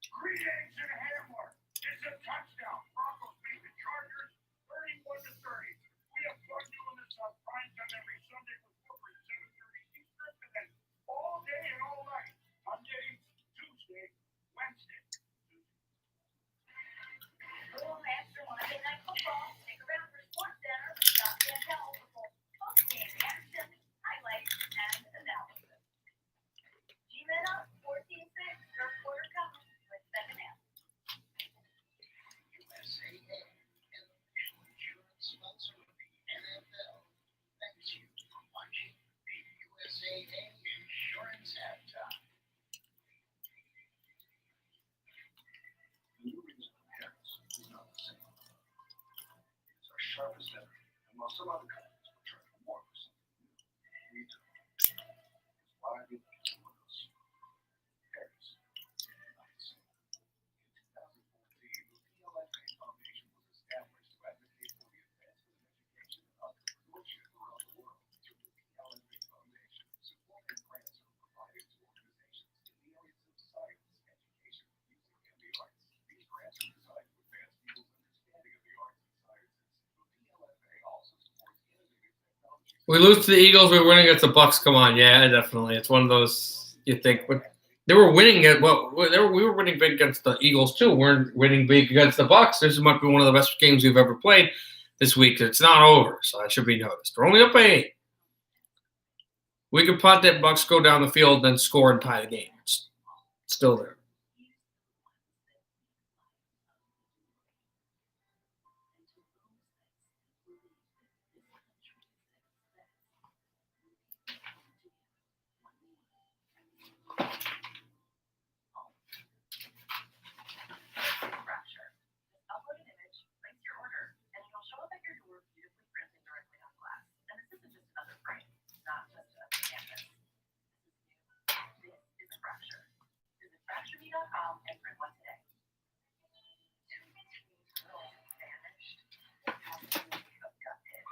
Green Eggs and Hamler. It's a touchdown. Broncos beat the Chargers 31-30. We have fun doing this on primetime every Sunday with Booker at 7:30 Eastern, and then all day and all night. Monday, Tuesday, Wednesday. Full extra Monday Night Football. Stick around for Sports Center with Scott Cantel for full post-game action, highlights, and analysis. G-Men up 14-6, third quarter comes with second half. USAA, an official insurance sponsor of the NFL. Thank you for watching the USAA Insurance Halftime. The new reason for Harris is not the same. It's our sharpest ever, and while some other companies will charge more for something new, we do. It's why we like it more than us. Harris is not the same. In 2014, the PLFA Foundation was established to advocate for the advancement of education and entrepreneurship around the world through the PLFA Foundation, supporting grants are provided to organizations in the areas of science, education, music, and the arts. These grants are designed to advance people's understanding of the arts and sciences. The PLFA also supports innovative technology. We lose to the Eagles. We're winning against the Bucs. Come on, yeah, definitely. It's one of those you think, but they were winning it. Well, we were winning big against the Eagles too. We're winning big against the Bucs. This might be one of the best games we've ever played this week. It's not over, so that should be noticed. We're only up by 8. We could punt that Bucs go down the field, then score and tie the game. It's still there. Fracture. Just upload an image, place your order, and it'll show up at your door beautifully printed directly on glass. And this isn't just another frame, not just a canvas. This is a fracture. Visit fractureme.com and print one today. Vanished. Abducted.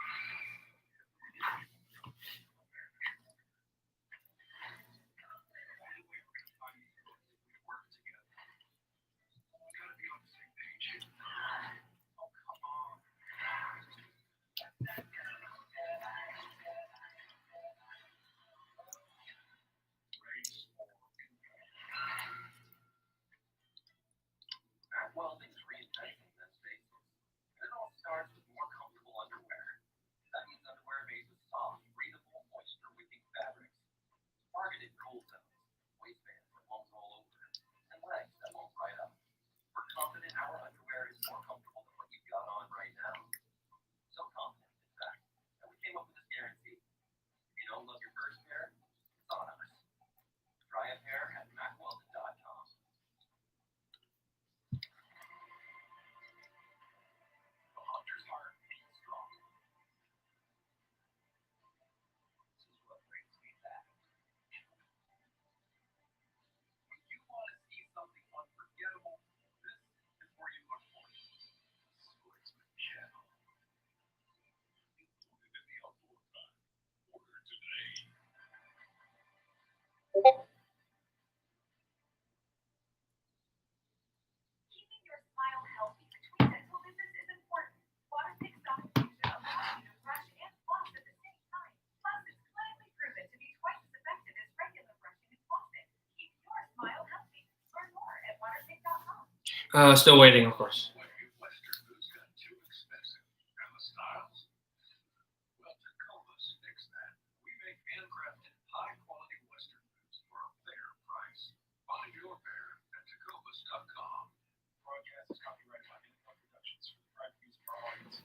Still waiting, of course. Western foods got too expensive, and the styles. Well, Tacoma's fixed that. We make handcrafted, high-quality Western foods for a fair price. Find your fair at tacomas.com. Broadcast is copyrighted by Independent Productions for the private use of our audience.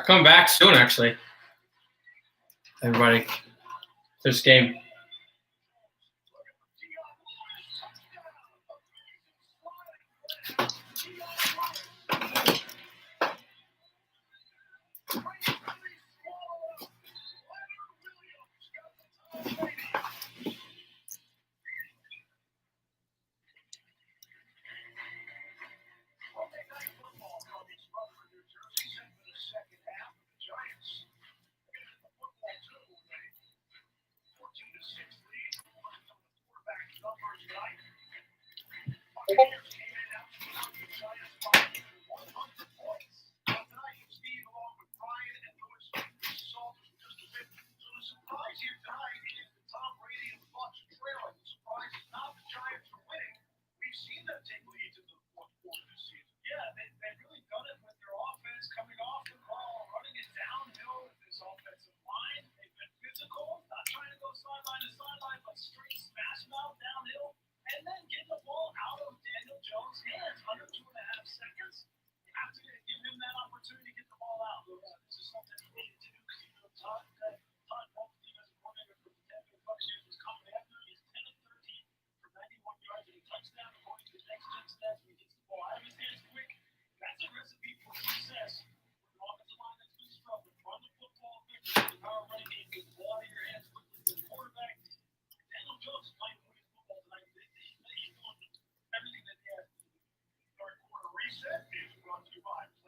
Come back soon, actually. Everybody, this game.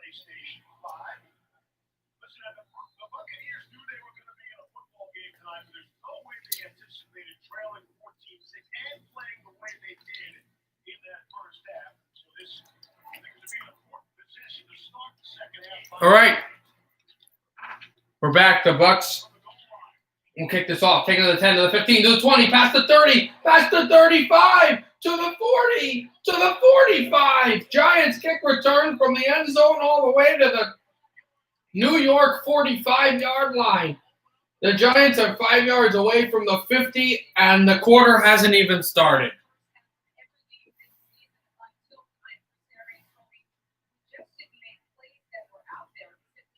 PlayStation 5. Listen, the Buccaneers knew they were going to be in a football game tonight, but there's no way they anticipated trailing 14-6 and playing the way they did in that first half. So this is going to be an important position to start the second half. All right. We're back. The Bucs will kick this off. Taking to the 10, to the 15, to the 20, past the 30, past the 35, to the 40, to the 45. Giants kick return from the end zone all the way to the New York 45-yard line. The Giants are 5 yards away from the 50, and the quarter hasn't even started.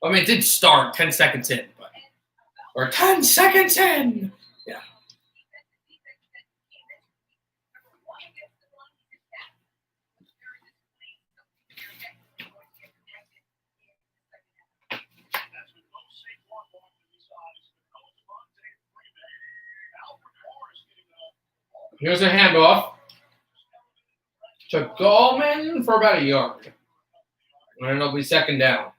I mean, it did start 10 seconds in, but or 10 seconds in. Yeah. Here's a handoff to Gallman for about a yard. And it'll be second down.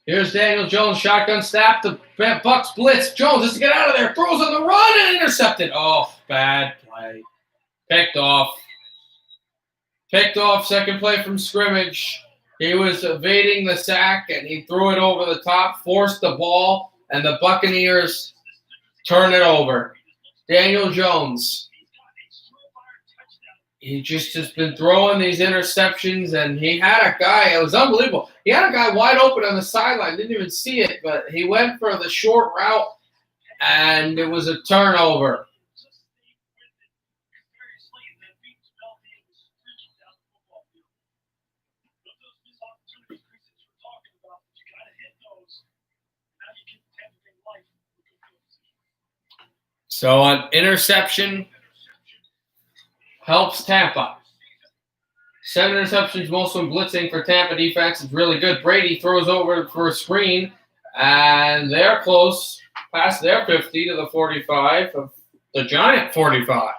Here's Daniel Jones, shotgun snap. The Bucs blitz. Jones has to get out of there. Throws on the run and intercepted. Oh, bad play. Picked off. Picked off. Second play from scrimmage. He was evading the sack, and he threw it over the top, forced the ball, and the Buccaneers turn it over. Daniel Jones. He just has been throwing these interceptions, and he had a guy. It was unbelievable. He had a guy wide open on the sideline. Didn't even see it, but he went for the short route, and it was a turnover. So an interception helps Tampa. 7 interceptions, most of them blitzing for Tampa defense. Is really good. Brady throws over for a screen, and they're close past their 50 to the 45 of the Giant 45.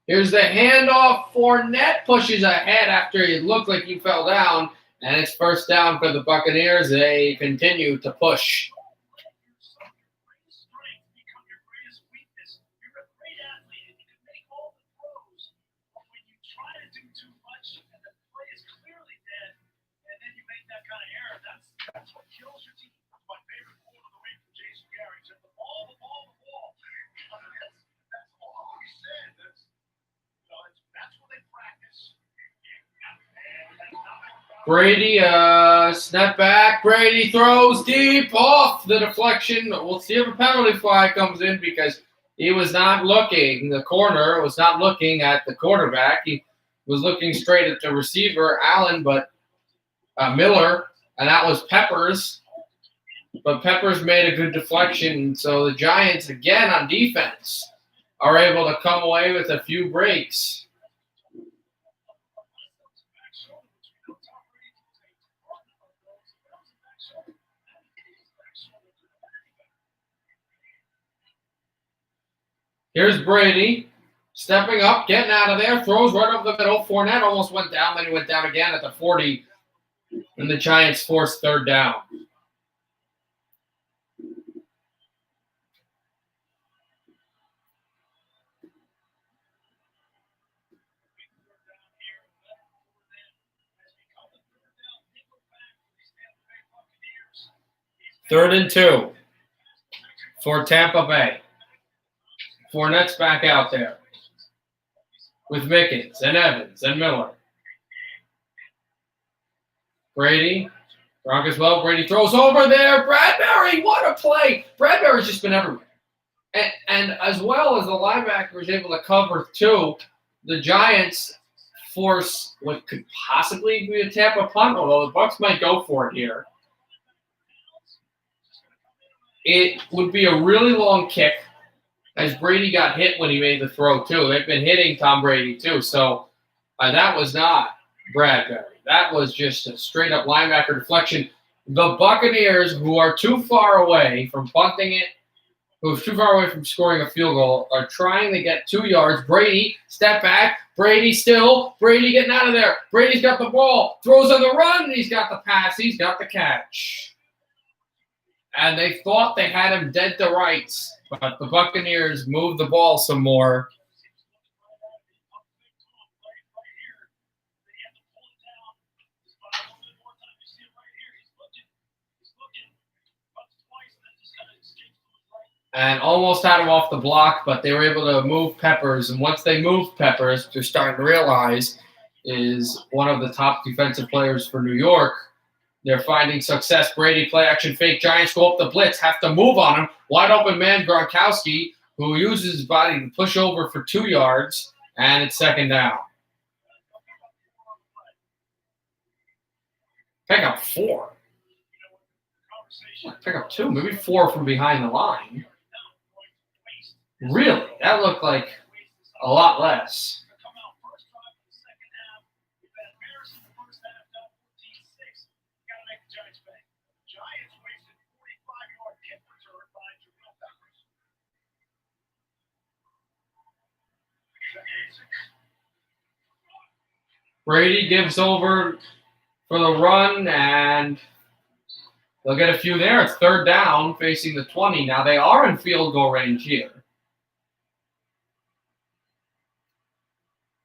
Here's the handoff. Fournette pushes ahead after he looked like he fell down, and it's first down for the Buccaneers. They continue to push. That's what kills your team. My favorite quote of the week from Jason Garrett said, the ball. That's all he said. That's what they practice. Brady, snap back. Brady throws deep off the deflection. We'll see if a penalty flag comes in because he was not looking. The corner was not looking at the quarterback. He was looking straight at the receiver, Allen, but Miller, and that was Peppers. But Peppers made a good deflection, so the Giants, again on defense, are able to come away with a few breaks. Here's Brady, stepping up, getting out of there, throws right up the middle. Fournette almost went down, then he went down again at the 40, and the Giants forced third down. Third and 2 for Tampa Bay. Fournette's back out there with Mickens and Evans and Miller. Brady, Broncos well. Brady throws over there. Bradbury, what a play. Bradbury's just been everywhere. And as well as the linebacker was able to cover too, the Giants force what could possibly be a Tampa punt, although the Bucs might go for it here. It would be a really long kick, as Brady got hit when he made the throw, too. They've been hitting Tom Brady, too. So that was not Bradbury. That was just a straight-up linebacker deflection. The Buccaneers, who are too far away from punting it, who's too far away from scoring a field goal, are trying to get 2 yards. Brady, step back. Brady still. Brady getting out of there. Brady's got the ball. Throws on the run. He's got the pass. He's got the catch. And they thought they had him dead to rights, but the Buccaneers moved the ball some more. And almost had him off the block, but they were able to move Peppers. And once they moved Peppers, they're starting to realize is one of the top defensive players for New York. They're finding success. Brady, play action fake. Giants go up the blitz, have to move on him. Wide open man, Gronkowski, who uses his body to push over for 2 yards, and it's second down. Pick up 4. Pick up 2, maybe 4 from behind the line. Really? That looked like a lot less. Brady gives over for the run, and they'll get a few there. It's third down, facing the 20. Now they are in field goal range here.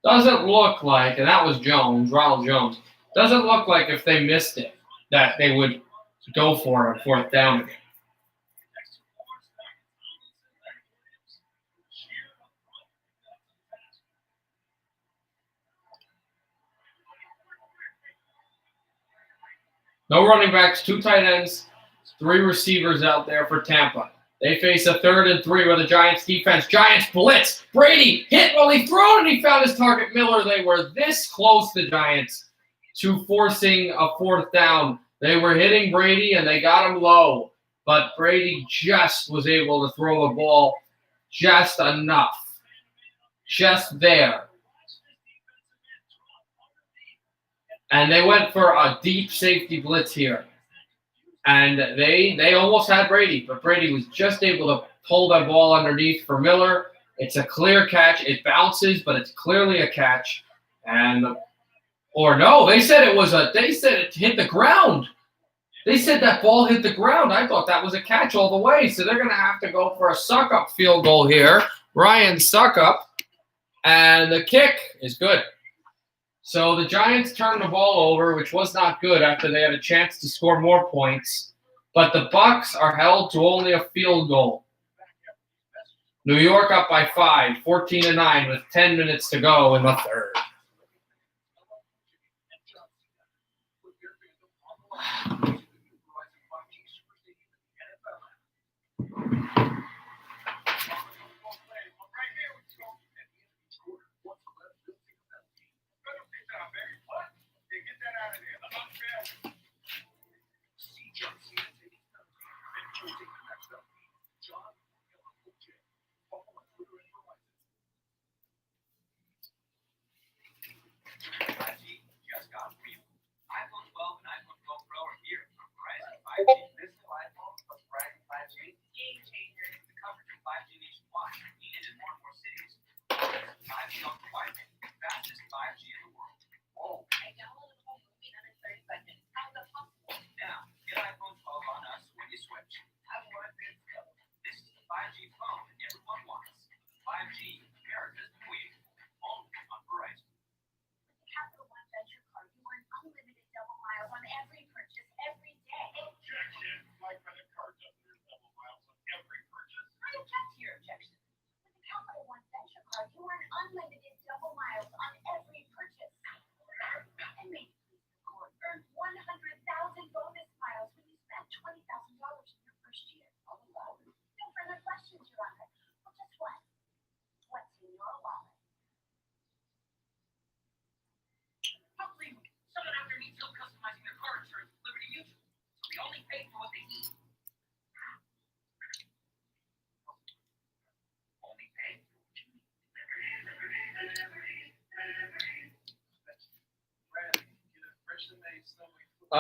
Doesn't look like, and that was Jones, Ronald Jones, doesn't look like if they missed it that they would go for it fourth down again. No running backs, 2 tight ends 3 receivers out there for Tampa. They face a 3rd and 3 with the Giants defense. Giants blitz. Brady hit while he threw it, and he found his target, Miller. They were this close, the Giants, to forcing a 4th down. They were hitting Brady, and they got him low. But Brady just was able to throw the ball just enough. Just there. And they went for a deep safety blitz here. And they almost had Brady, but Brady was just able to pull that ball underneath for Miller. It's a clear catch. It bounces, but it's clearly a catch. Or no, they said it hit the ground. They said that ball hit the ground. I thought that was a catch all the way. So they're going to have to go for a suck-up field goal here. Ryan suck-up. And the kick is good. So the Giants turned the ball over, which was not good after they had a chance to score more points. But the Bucs are held to only a field goal. New York up by 5, 14-9 with 10 minutes to go in the 3rd.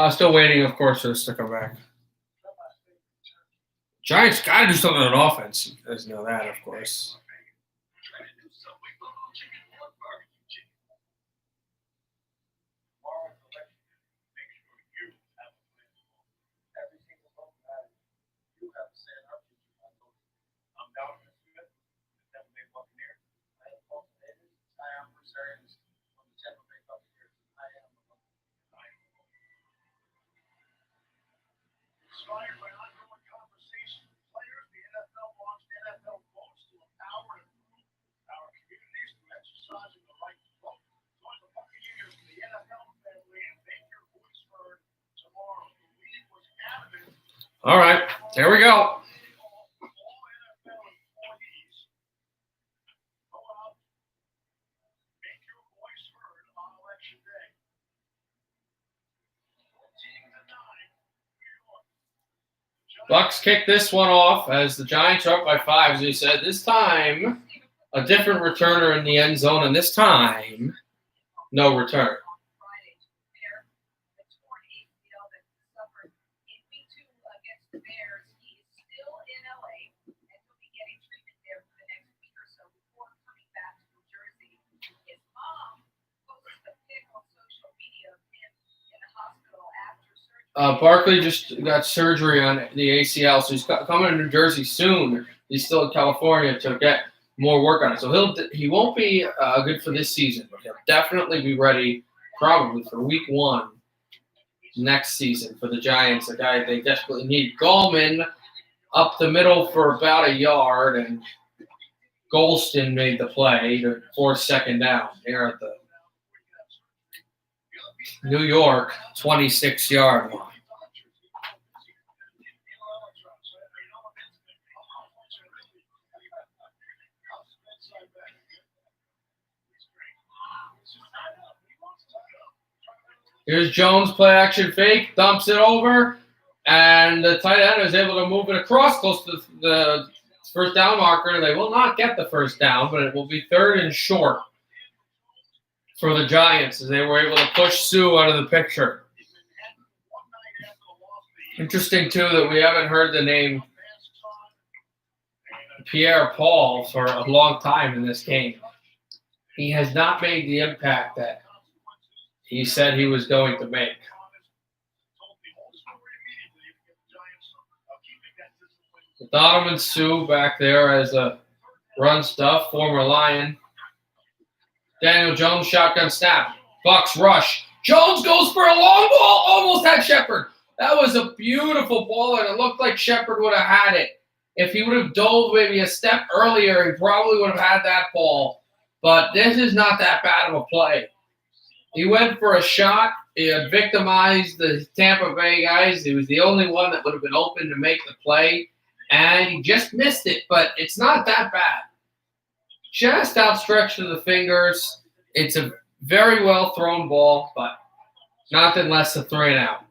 Still waiting, of course, for this to come back. Giants got to do something on offense. You guys know that, of course. Inspired by ongoing conversation with players, the NFL launched NFL votes to empower and improve our communities through exercising the right to vote. Join the Buccaneers in the NFL family and make your voice heard tomorrow. The league was adamant. All right, here we go. All NFL employees go out, make your voice heard on election day. 14-9. Bucs kick this one off as the Giants are up by 5, as we said. This time, a different returner in the end zone, and this time, no return. Barkley just got surgery on the ACL, so he's coming to New Jersey soon. He's still in California to get more work on it. So he won't be good for this season, but he'll definitely be ready probably for week 1 next season for the Giants, a guy they desperately need. Gallman up the middle for about a yard, and Golston made the play to force 2nd down here at the New York 26-yard line. Here's Jones, play action fake, dumps it over, and the tight end is able to move it across close to the first down marker. They will not get the first down, but it will be 3rd and short for the Giants as they were able to push Sue out of the picture. Interesting, too, that we haven't heard the name Pierre Paul for a long time in this game. He has not made the impact that he said he was going to make. Donovan Sue back there as a run stuff, former Lion. Daniel Jones, shotgun snap. Bucks rush. Jones goes for a long ball, almost had Shepard. That was a beautiful ball, and it looked like Shepard would have had it. If he would have dove maybe a step earlier, he probably would have had that ball. But this is not that bad of a play. He went for a shot. He had victimized the Tampa Bay guys. He was the only one that would have been open to make the play, and he just missed it. But it's not that bad. Just outstretched to the fingers. It's a very well thrown ball, but nothing less than 3 and out.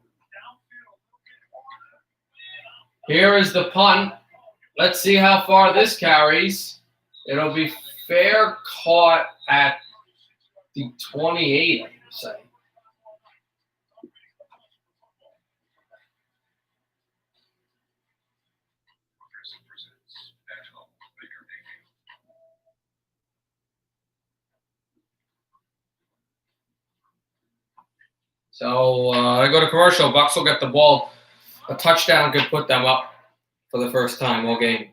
Here is the punt. Let's see how far this carries. It'll be fair caught at the 28, I would say. So I go to commercial. Bucks will get the ball. A touchdown could put them up for the first time all game.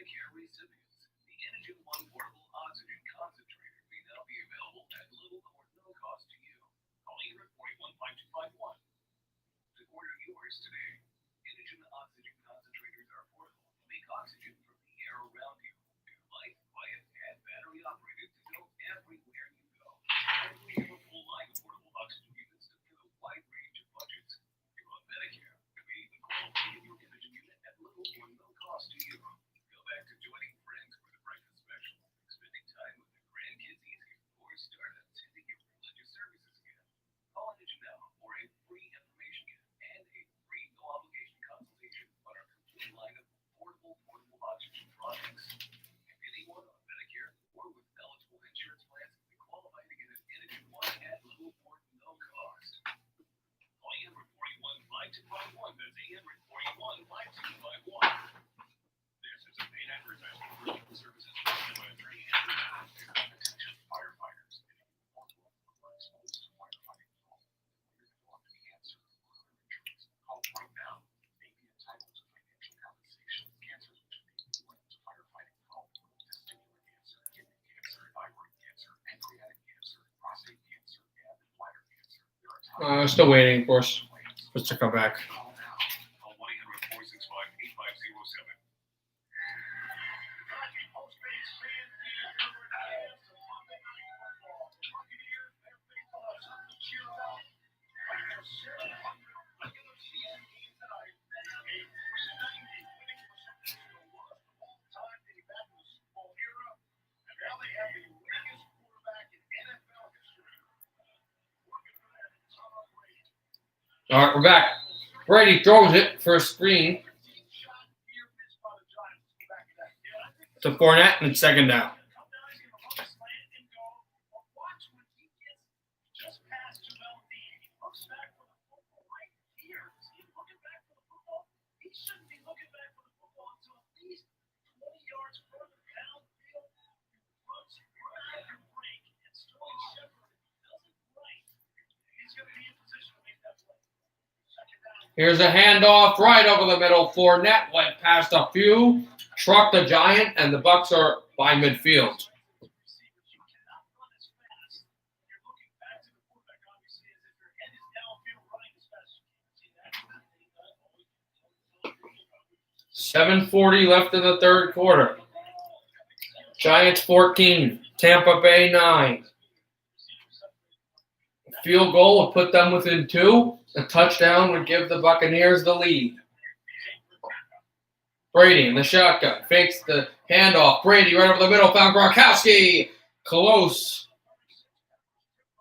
Medicare recipients, the Energy One portable oxygen concentrator may now be available at little or no cost to you. Call 841-5251 to order yours today. Energy oxygen concentrators are portable to make oxygen from the air around you. They're light, quiet, and battery operated to go everywhere you go. We have a full line of portable oxygen units to fit a wide range of budgets. You're on Medicare. Pay the quality of your imaging unit at little or no cost to you. Back to joining friends for the breakfast special, spending time with your grandkids easier, or start attending your religious services again. Call Energy now for a free information kit and a free no-obligation consultation on our complete line of portable oxygen products. If anyone on Medicare or with eligible insurance plans may qualify to get an Energy One at little or no cost. Call number 41-5251. That's 841-5251. Services provided by attorney and attention firefighters. Exposed to firefighting. Cancer. Call right now. May be entitled to financial compensation. Cancer which may be linked to firefighting. Call testicular cancer, kidney cancer, thyroid cancer, pancreatic cancer, prostate cancer, and bladder cancer. I'm still waiting, of course, for us to come back. Call now. Call 1-800-465-8507. All right, we're back. Brady throws it for a screen to Fournette, and it's 2nd down. Here's a handoff right over the middle. Fournette went past a few, trucked the Giant, and the Bucks are by midfield. 7:40 left in the third quarter. Giants 14, Tampa Bay 9. Field goal would put them within 2. A touchdown would give the Buccaneers the lead. Brady in the shotgun. Fakes the handoff. Brady right over the middle. Found Gronkowski. Close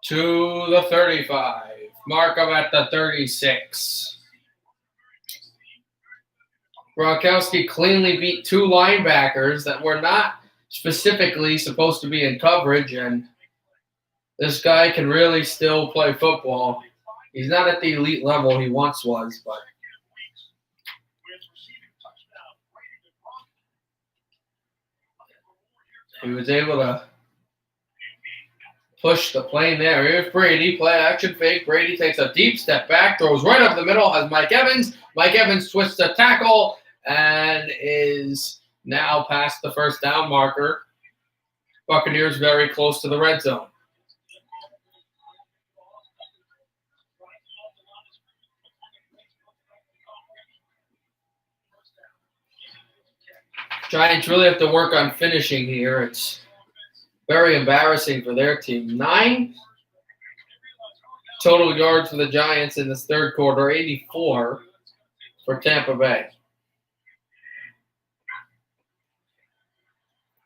to the 35. Markham at the 36. Gronkowski cleanly beat 2 linebackers that were not specifically supposed to be in coverage, and this guy can really still play football. He's not at the elite level he once was, but he was able to push the plane there. Here's Brady, play action fake. Brady takes a deep step back, throws right up the middle, has Mike Evans. Mike Evans twists the tackle and is now past the first down marker. Buccaneers very close to the red zone. Giants really have to work on finishing here. It's very embarrassing for their team. 9 total yards for the Giants in this third quarter, 84 for Tampa Bay.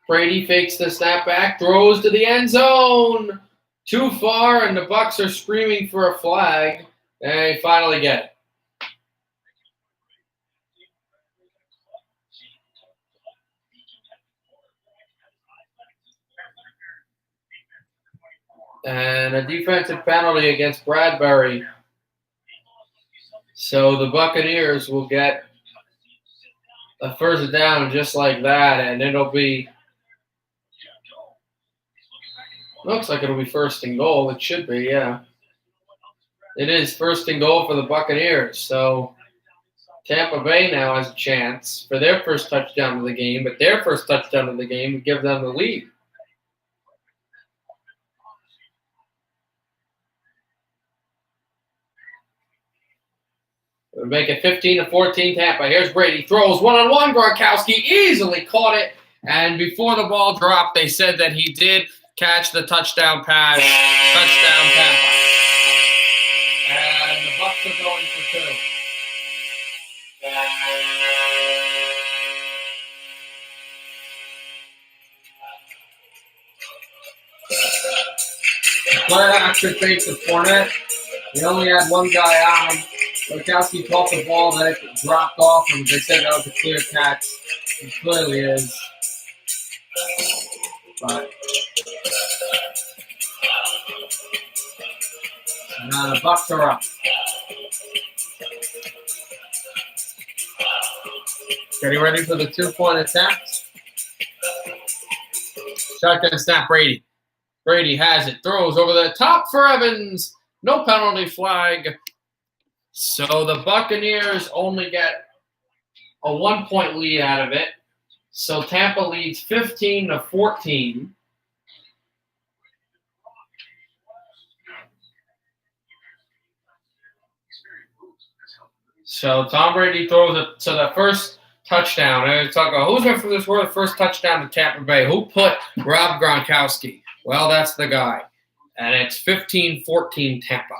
Brady fakes the snap back, throws to the end zone. Too far, and the Bucs are screaming for a flag. And they finally get it. And a defensive penalty against Bradbury. So the Buccaneers will get a first down just like that, and it'll be, looks like it'll be first and goal. It should be, yeah. It is first and goal for the Buccaneers. So Tampa Bay now has a chance for their first touchdown of the game, but their first touchdown of the game would give them the lead. It would make it 15-14 Tampa. Here's Brady. Throws one-on-one. Gronkowski easily caught it. And before the ball dropped, they said that he did catch the touchdown pass. Touchdown Tampa. And the Bucs are going for 2. Play action fake to Fournette. He only had one guy on him. Gronkowski caught the ball that it dropped off, and they said that was a clear catch. It clearly is. But now the Bucs are up. Getting ready for the 2-point attempt. Shotgun snap, Brady. Brady has it. Throws over the top for Evans. No penalty flag. So the Buccaneers only get a 1-point lead out of it. So Tampa leads 15-14. So Tom Brady throws it to the first touchdown. And talk about who's going for this for the first touchdown to Tampa Bay. Who put Rob Gronkowski? Well, that's the guy. And it's 15-14 Tampa.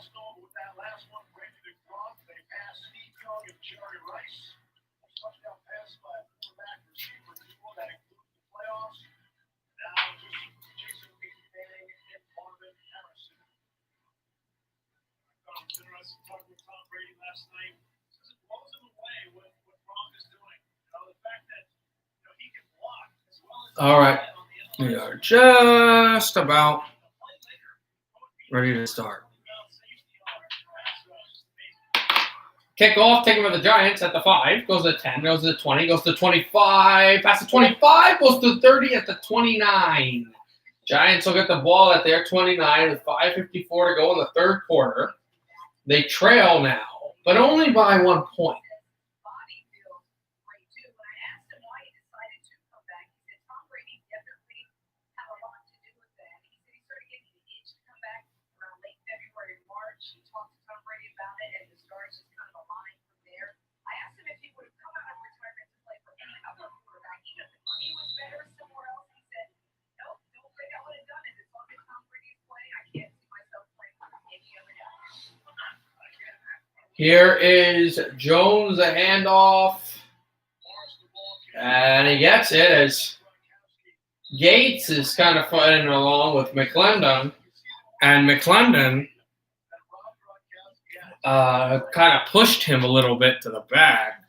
else going with that last one, Brandon DeGrom. They passed Steve Young and Jerry Rice. Touchdown pass by a quarterback receiver that includes the playoffs. Now just Jason Manning and Marvin Harrison. I was interested in talking with Tom Brady last night. Says it blows him away what Gronk is doing. The fact that he can block as well as All right. We are just about ready to start. Kickoff, taken by the Giants at the 5, goes to the 10, goes to the 20, goes to the 25, past the 25, goes to the 30 at the 29. Giants will get the ball at their 29 with 5:54 to go in the third quarter. They trail now, but only by 1 point. Here is Jones, a handoff, and he gets it as Gates is kind of fighting along with McClendon, and McClendon kind of pushed him a little bit to the back.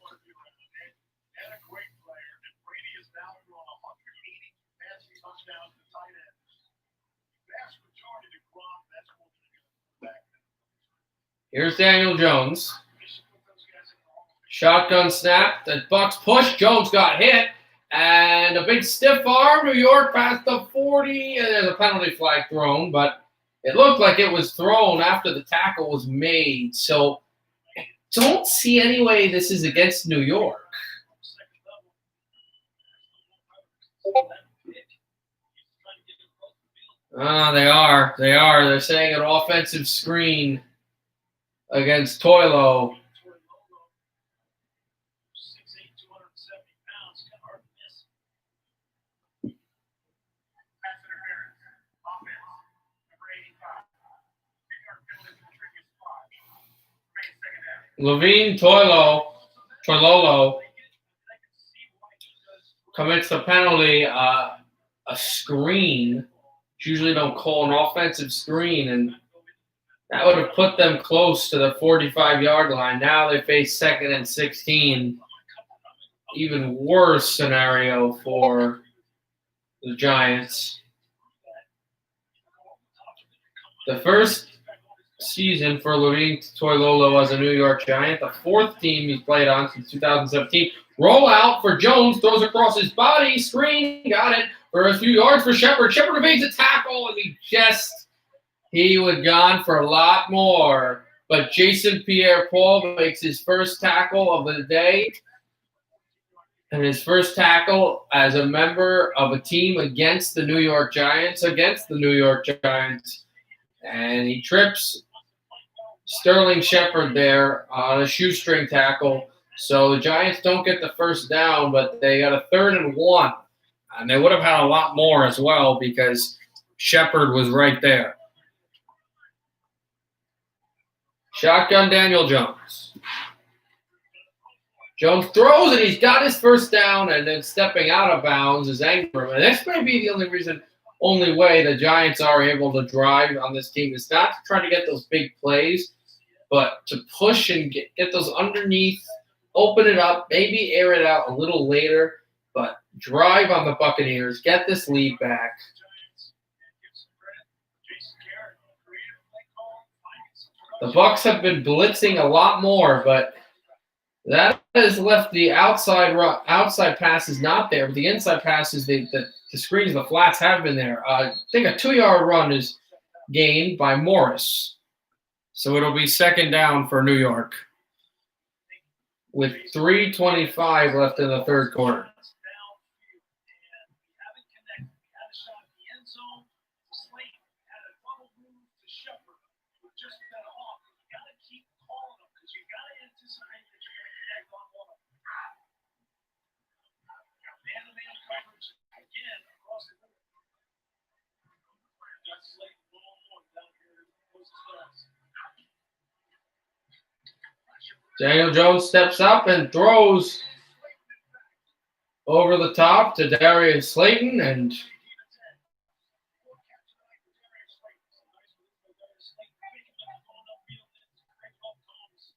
Here's Daniel Jones. Shotgun snap. The Bucs push. Jones got hit. And a big stiff arm. New York past the 40. And there's a penalty flag thrown. But it looked like it was thrown after the tackle was made. So don't see any way this is against New York. They are. They're saying an offensive screen against Toilo. 6'8", 270 pounds. Kind of hard to miss. Pass interference. Offense. Number 85. 3-yard penalty for tricky spot. Remains second down. Levine Toilolo commits the penalty, a screen. Usually don't call an offensive screen, and that would have put them close to the 45-yard line. Now they face 2nd and 16. Even worse scenario for the Giants. The first season for Levine Toilolo as a New York Giant, the 4th team he's played on since 2017. Roll out for Jones, throws across his body, screen, got it for a few yards for Shepard. Shepard evades a tackle, and he would gone for a lot more. But Jason Pierre-Paul makes his first tackle of the day, and his first tackle as a member of a team against the New York Giants, and he trips Sterling Shepard there on a shoestring tackle. So the Giants don't get the first down, but they got a 3rd and 1. And they would have had a lot more as well because Shepard was right there. Shotgun Daniel Jones. Jones throws and he's got his first down, and then stepping out of bounds is Ingram. And this may be the only way the Giants are able to drive on this team is not to try to get those big plays, but to push and get those underneath, open it up, maybe air it out a little later, but drive on the Buccaneers, get this lead back. The Bucs have been blitzing a lot more, but that has left the outside passes not there. But the inside passes, the screens, the flats have been there. I think a 2-yard run is gained by Morris. So it'll be 2nd down for New York with 3:25 left in the third quarter. Daniel Jones steps up and throws over the top to Darius Slayton, and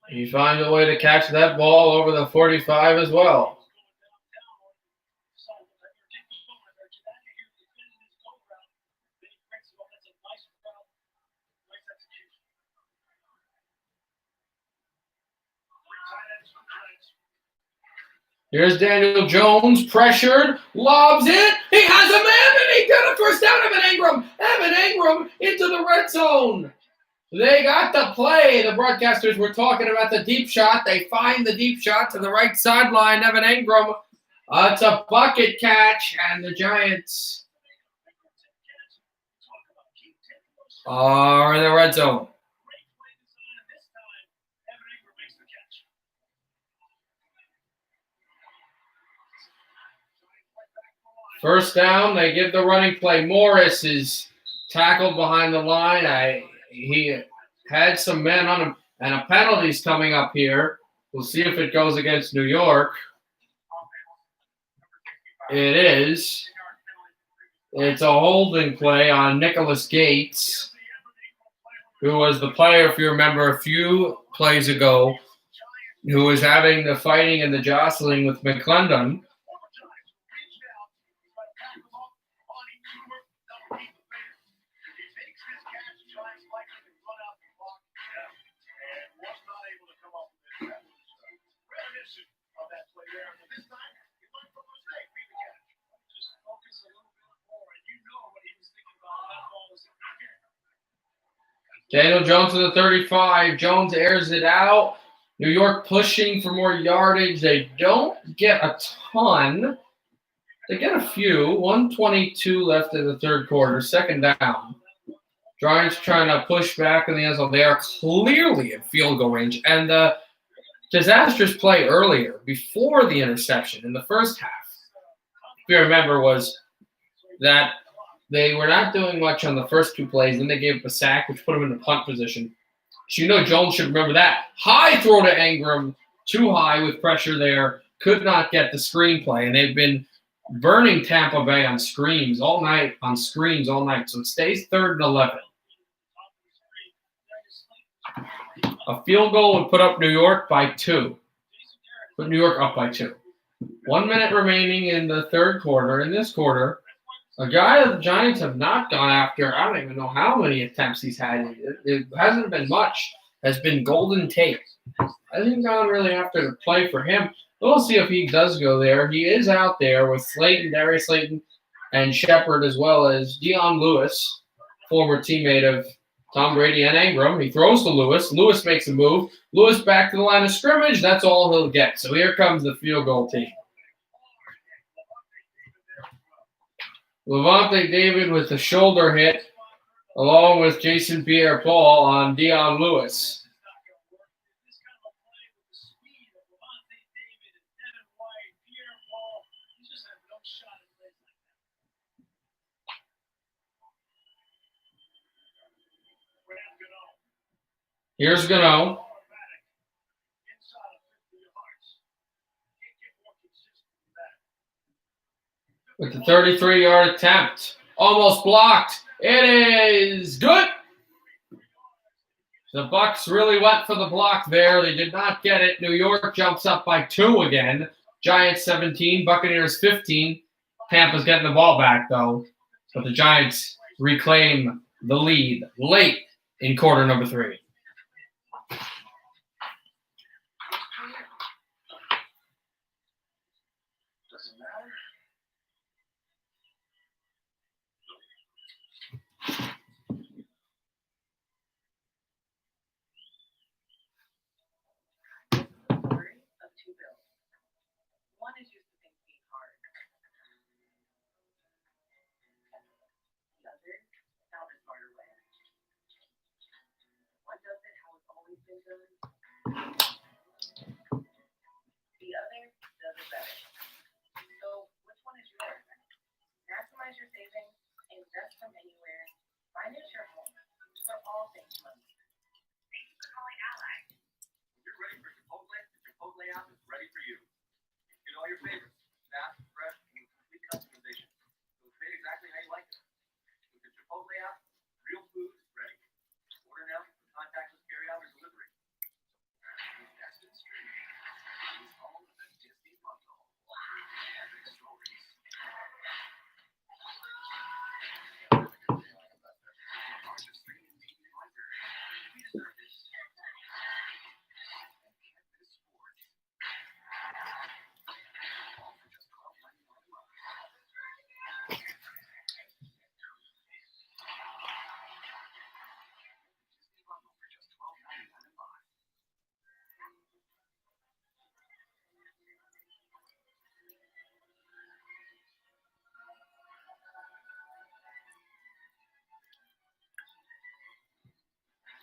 he finds a way to catch that ball over the 45 as well. Here's Daniel Jones, pressured, lobs it. He has a man, and he got a first down. Evan Ingram into the red zone. They got the play. The broadcasters were talking about the deep shot. They find the deep shot to the right sideline. Evan Ingram. It's a bucket catch, and the Giants are in the red zone. First down, they give the running play. Morris is tackled behind the line. He had some men on him, and a penalty's coming up here. We'll see if it goes against New York. It is. It's a holding play on Nicholas Gates, who was the player, if you remember, a few plays ago, who was having the fighting and the jostling with McClendon. Daniel Jones to the 35. Jones airs it out. New York pushing for more yardage. They don't get a ton. They get a few. 1:22 left in the third quarter. Second down. Giants trying to push back in the end zone. They are clearly in field goal range. And the disastrous play earlier, before the interception in the first half, if you remember, was that they were not doing much on the first two plays. Then they gave up a sack, which put them in the punt position. So you know Jones should remember that. High throw to Ingram, too high with pressure there. Could not get the screen play. And they've been burning Tampa Bay on screens all night. So it stays 3rd and 11. A field goal would put up New York by 2. Put New York up by 2. 1 minute remaining in the third quarter. In this quarter, a guy that the Giants have not gone after, I don't even know how many attempts he's had. It hasn't been much. Has been Golden Tate. Hasn't gone really after the play for him. We'll see if he does go there. He is out there with Slayton, Darius Slayton, and Shepard, as well as Dion Lewis, former teammate of Tom Brady and Ingram. He throws to Lewis. Lewis makes a move. Lewis back to the line of scrimmage. That's all he'll get. So here comes the field goal team. Levante David with the shoulder hit, along with Jason Pierre-Paul on Dion Lewis. Here's Gano. With the 33-yard attempt. Almost blocked. It is good. The Bucs really went for the block there. They did not get it. New York jumps up by 2 again. Giants 17, Buccaneers 15. Tampa's getting the ball back, though. But the Giants reclaim the lead late in quarter number 3. One is used to think being hard. The other found a smarter way. One does it how it's always been done. The other does it better. So which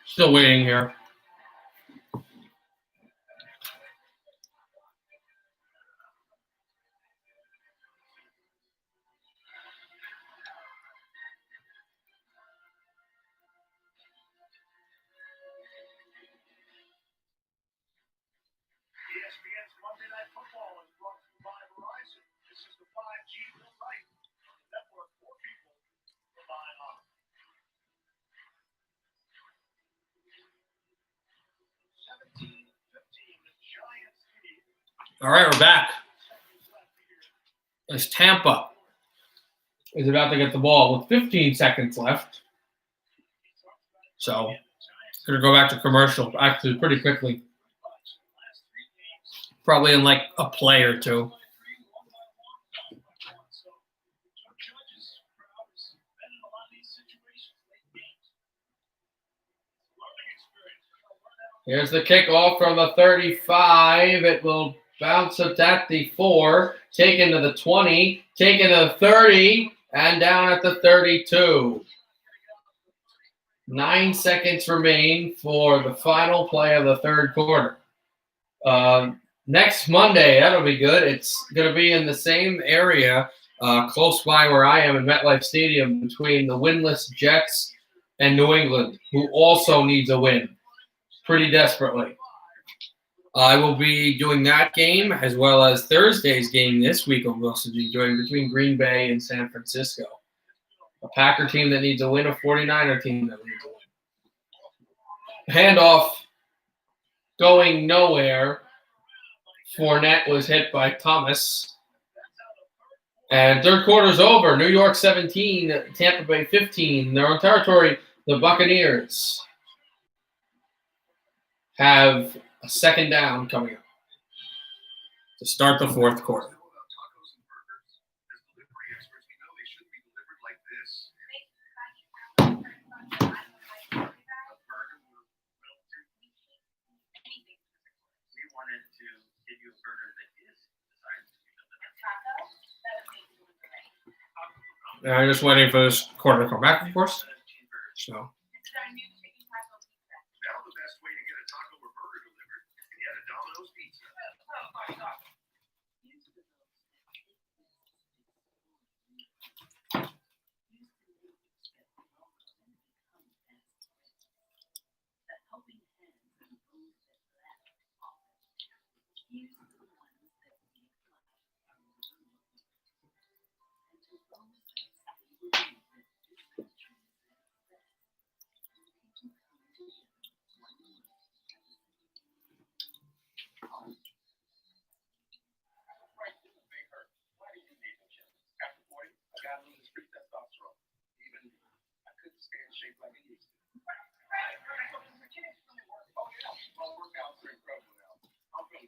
Still waiting here. ESPN's Monday Night Football is brought to you by Verizon. This is the 5G built right. Network for people relying on it. 17-15, the Giants lead. All right, we're back. As Tampa is about to get the ball with 15 seconds left. So, going to go back to commercial actually pretty quickly. Probably in like a play or two. Here's the kickoff from the 35. It will bounce up at the 4, taken to the 20, taken to the 30, and down at the 32. 9 seconds remain for the final play of the third quarter. Next Monday, that'll be good. It's going to be in the same area, close by where I am in MetLife Stadium, between the winless Jets and New England, who also needs a win pretty desperately. I will be doing that game as well as Thursday's game this week. I'll also be doing between Green Bay and San Francisco. A Packer team that needs a win, a 49er team that needs a win. Handoff going nowhere. Fournette was hit by Thomas. And third quarter's over. New York 17, Tampa Bay 15. Their own territory, the Buccaneers have a second down coming up to start the fourth quarter. I'm just waiting for this quarter to come back, of course. So. Now the best way to get a taco or burger delivered is to get a Domino's pizza.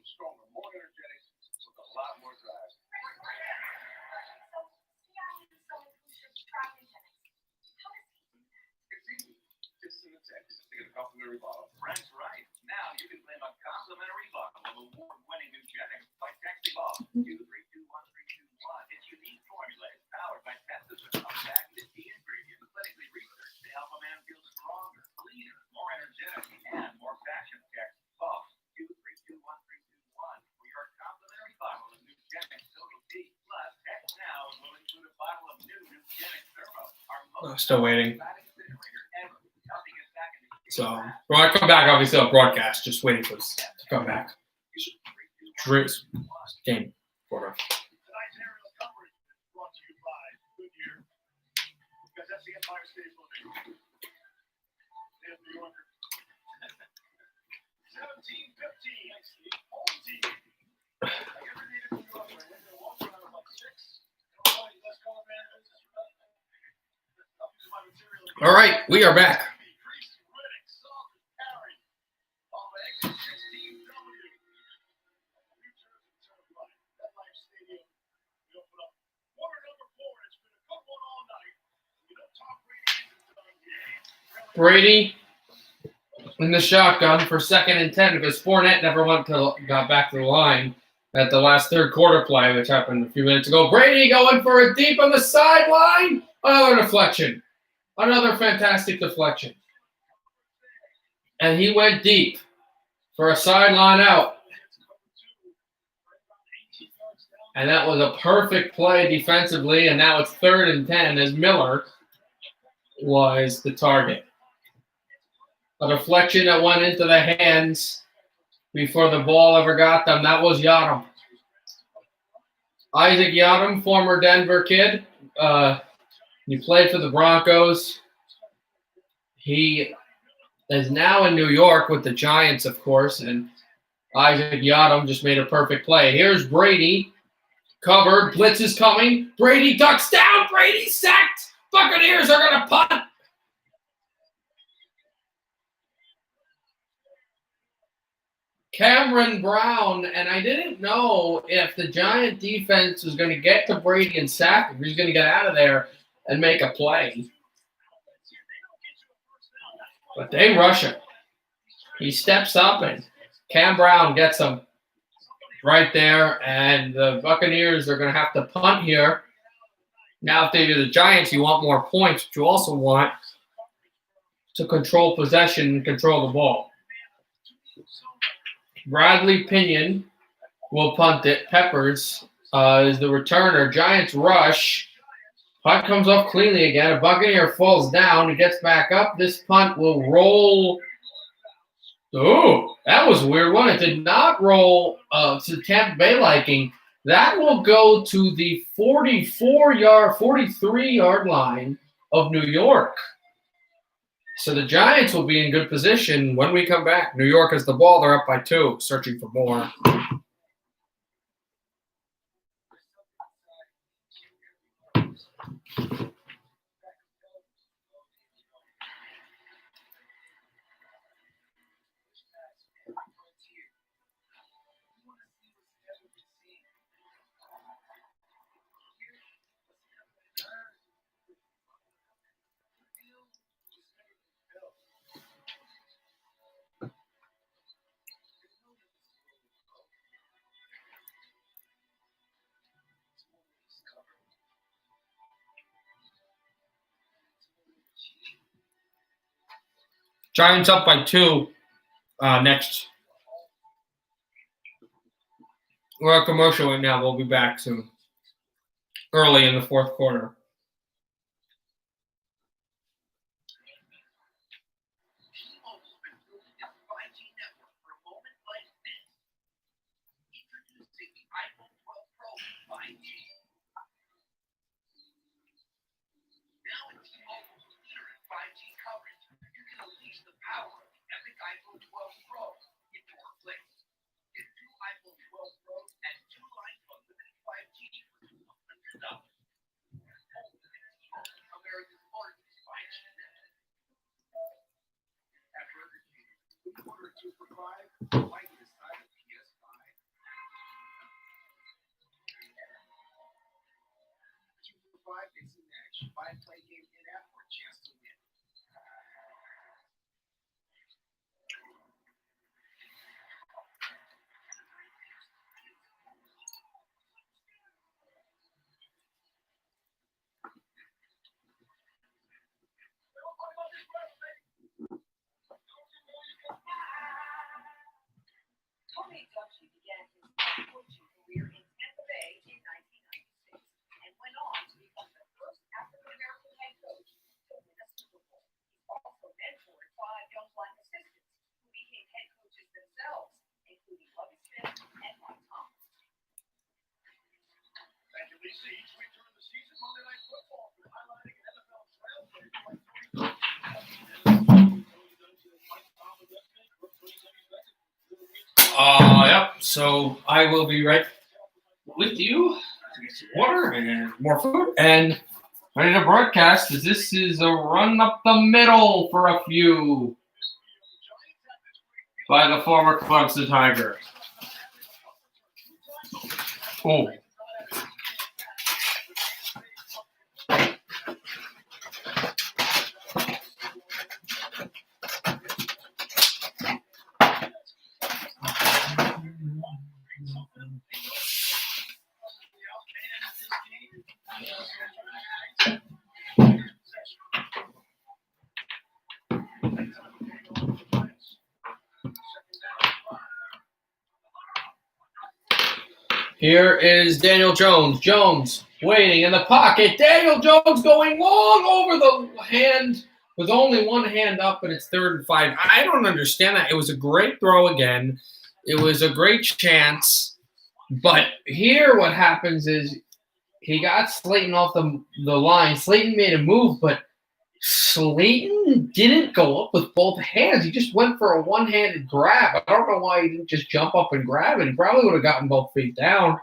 Stronger, more energetic, with a lot more drive. It's easy. Just send a text to get a complimentary bottle. Frank's right. Now you can claim a complimentary bottle of award-winning Nugenix by texting off 2321321. Its unique formula is powered by tested with patented key ingredients clinically researched to help a man feel stronger, cleaner, more energetic, and more passionate. Text off 2321321 for your complimentary bottle of Nugenix Total T. Plus, text now and we'll include a bottle of new Nugenix Turbo. Still waiting. So, when I come back, obviously I'll broadcast. Just waiting for this to come back. Game quarter. Tonight's aerial coverage is brought to you by Goodyear, because that's the Empire State Building. And New Yorker. 17-15, home team. I get ready to New York, right? They're walking around about 6. Let's go, man. All right, we are back. Brady in the shotgun for 2nd and 10 because Fournette never got back to the line at the last third quarter play, which happened a few minutes ago. Brady going for a deep on the sideline. Another deflection. Another fantastic deflection. and he went deep for a sideline out. And that was a perfect play defensively, and now it's 3rd and 10 as Miller was the target. A deflection that went into the hands before the ball ever got them. That was Yadam. Isaac Yadam, former Denver kid. He played for the Broncos. He is now in New York with the Giants, of course, and Isaac Yadam just made a perfect play. Here's Brady. Covered. Blitz is coming. Brady ducks down. Brady sacked. Buccaneers are going to punt. Cameron Brown, and I didn't know if the Giant defense was going to get to Brady and sack him. He's going to get out of there and make a play. But they rush him. He steps up, and Cam Brown gets him right there, and the Buccaneers are going to have to punt here. Now, if they're the Giants, you want more points, but you also want to control possession and control the ball. Bradley Pinion will punt it. Peppers is the returner. Giants rush. Punt comes up cleanly again. A Buccaneer falls down. He gets back up. This punt will roll. Oh, that was a weird one. It did not roll to Tampa Bay liking. That will go to the 43-yard line of New York. So the Giants will be in good position when we come back. New York has the ball. They're up by 2, searching for more. Giants up by 2 next. We're a commercial right now. We'll be back soon. Early in the 4th quarter. Tony Dungy began his coaching career in Tampa Bay in 1996 and went on to become the first African-American head coach to win a Super Bowl. He also mentored 5 young black assistants who became head coaches themselves, including Lovie Smith and Mike Thomas. Thank you, Lisa. Each week during the season, Monday Night Football, we're highlighting an NFL trailblazer like Yep. So I will be right with you to get some water and more food and ready to broadcast, as this is a run up the middle for a few by the former Clemson Tiger. Oh. Here is Daniel Jones. Jones waiting in the pocket. Daniel Jones going long over the hand with only one hand up, and it's 3rd and 5. I don't understand that. It was a great throw again. It was a great chance. But here what happens is he got Slayton off the line. Slayton made a move, but Slayton didn't go up with both hands. He just went for a one-handed grab. I don't know why he didn't just jump up and grab it. He probably would have gotten both feet down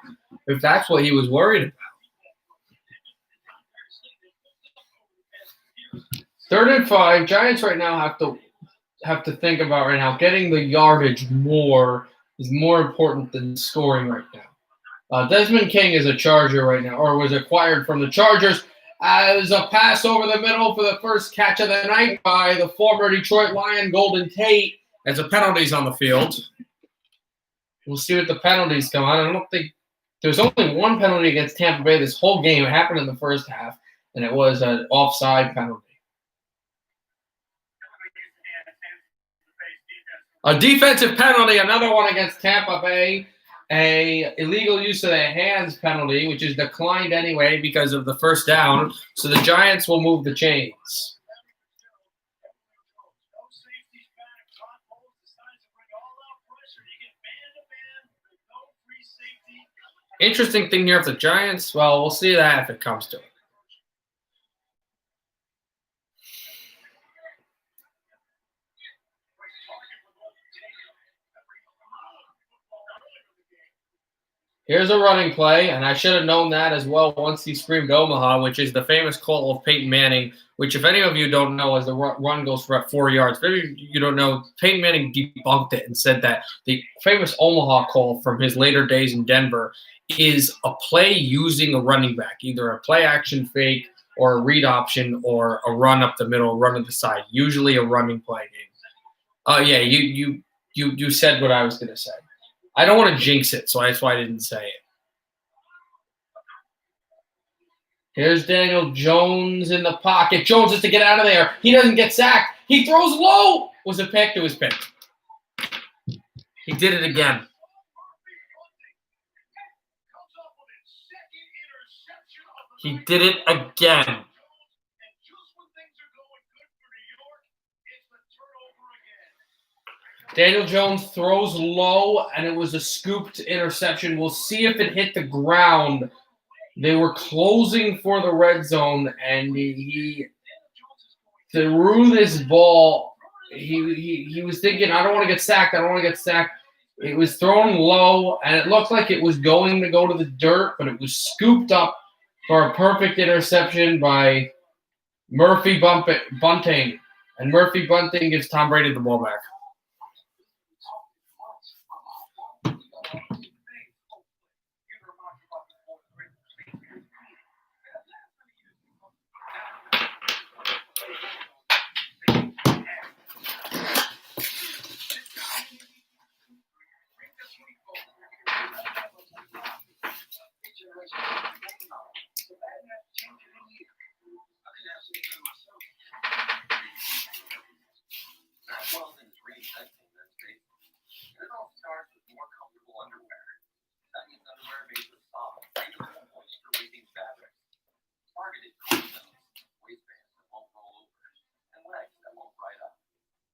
if that's what he was worried about. 3rd and 5. Giants right now have to think about right now getting the yardage is more important than scoring right now. Desmond King is a Charger right now, or was acquired from the Chargers. As a pass over the middle for the first catch of the night by the former Detroit Lion, Golden Tate, as the penalties on the field. We'll see what the penalties come out. I don't think there's only one penalty against Tampa Bay this whole game. It happened in the first half, and it was an offside penalty. A defensive penalty, another one against Tampa Bay. A illegal use of the hands penalty, which is declined anyway because of the first down. So the Giants will move the chains. Interesting thing here with the Giants. Well, we'll see that if it comes to it. Here's a running play, and I should have known that as well once he screamed Omaha, which is the famous call of Peyton Manning, which if any of you don't know, as the run goes for 4 yards, maybe you don't know, Peyton Manning debunked it and said that the famous Omaha call from his later days in Denver is a play using a running back, either a play action fake or a read option or a run up the middle, run to the side, usually a running play game. Yeah, you said what I was going to say. I don't want to jinx it, so that's why I didn't say it. Here's Daniel Jones in the pocket. Jones is to get out of there. He doesn't get sacked. He throws low. Was it picked? It was picked. He did it again. He did it again. Daniel Jones throws low, and it was a scooped interception. We'll see if it hit the ground. They were closing for the red zone, and he threw this ball. He was thinking, I don't want to get sacked. I don't want to get sacked. It was thrown low, and it looked like it was going to go to the dirt, but it was scooped up for a perfect interception by Murphy Bunting. And Murphy Bunting gives Tom Brady the ball back. It all starts with more comfortable underwear. Onions underwear made with soft, breathable, moisture-wicking fabric. Targeted cool waistbands that won't roll over, and legs that won't ride up.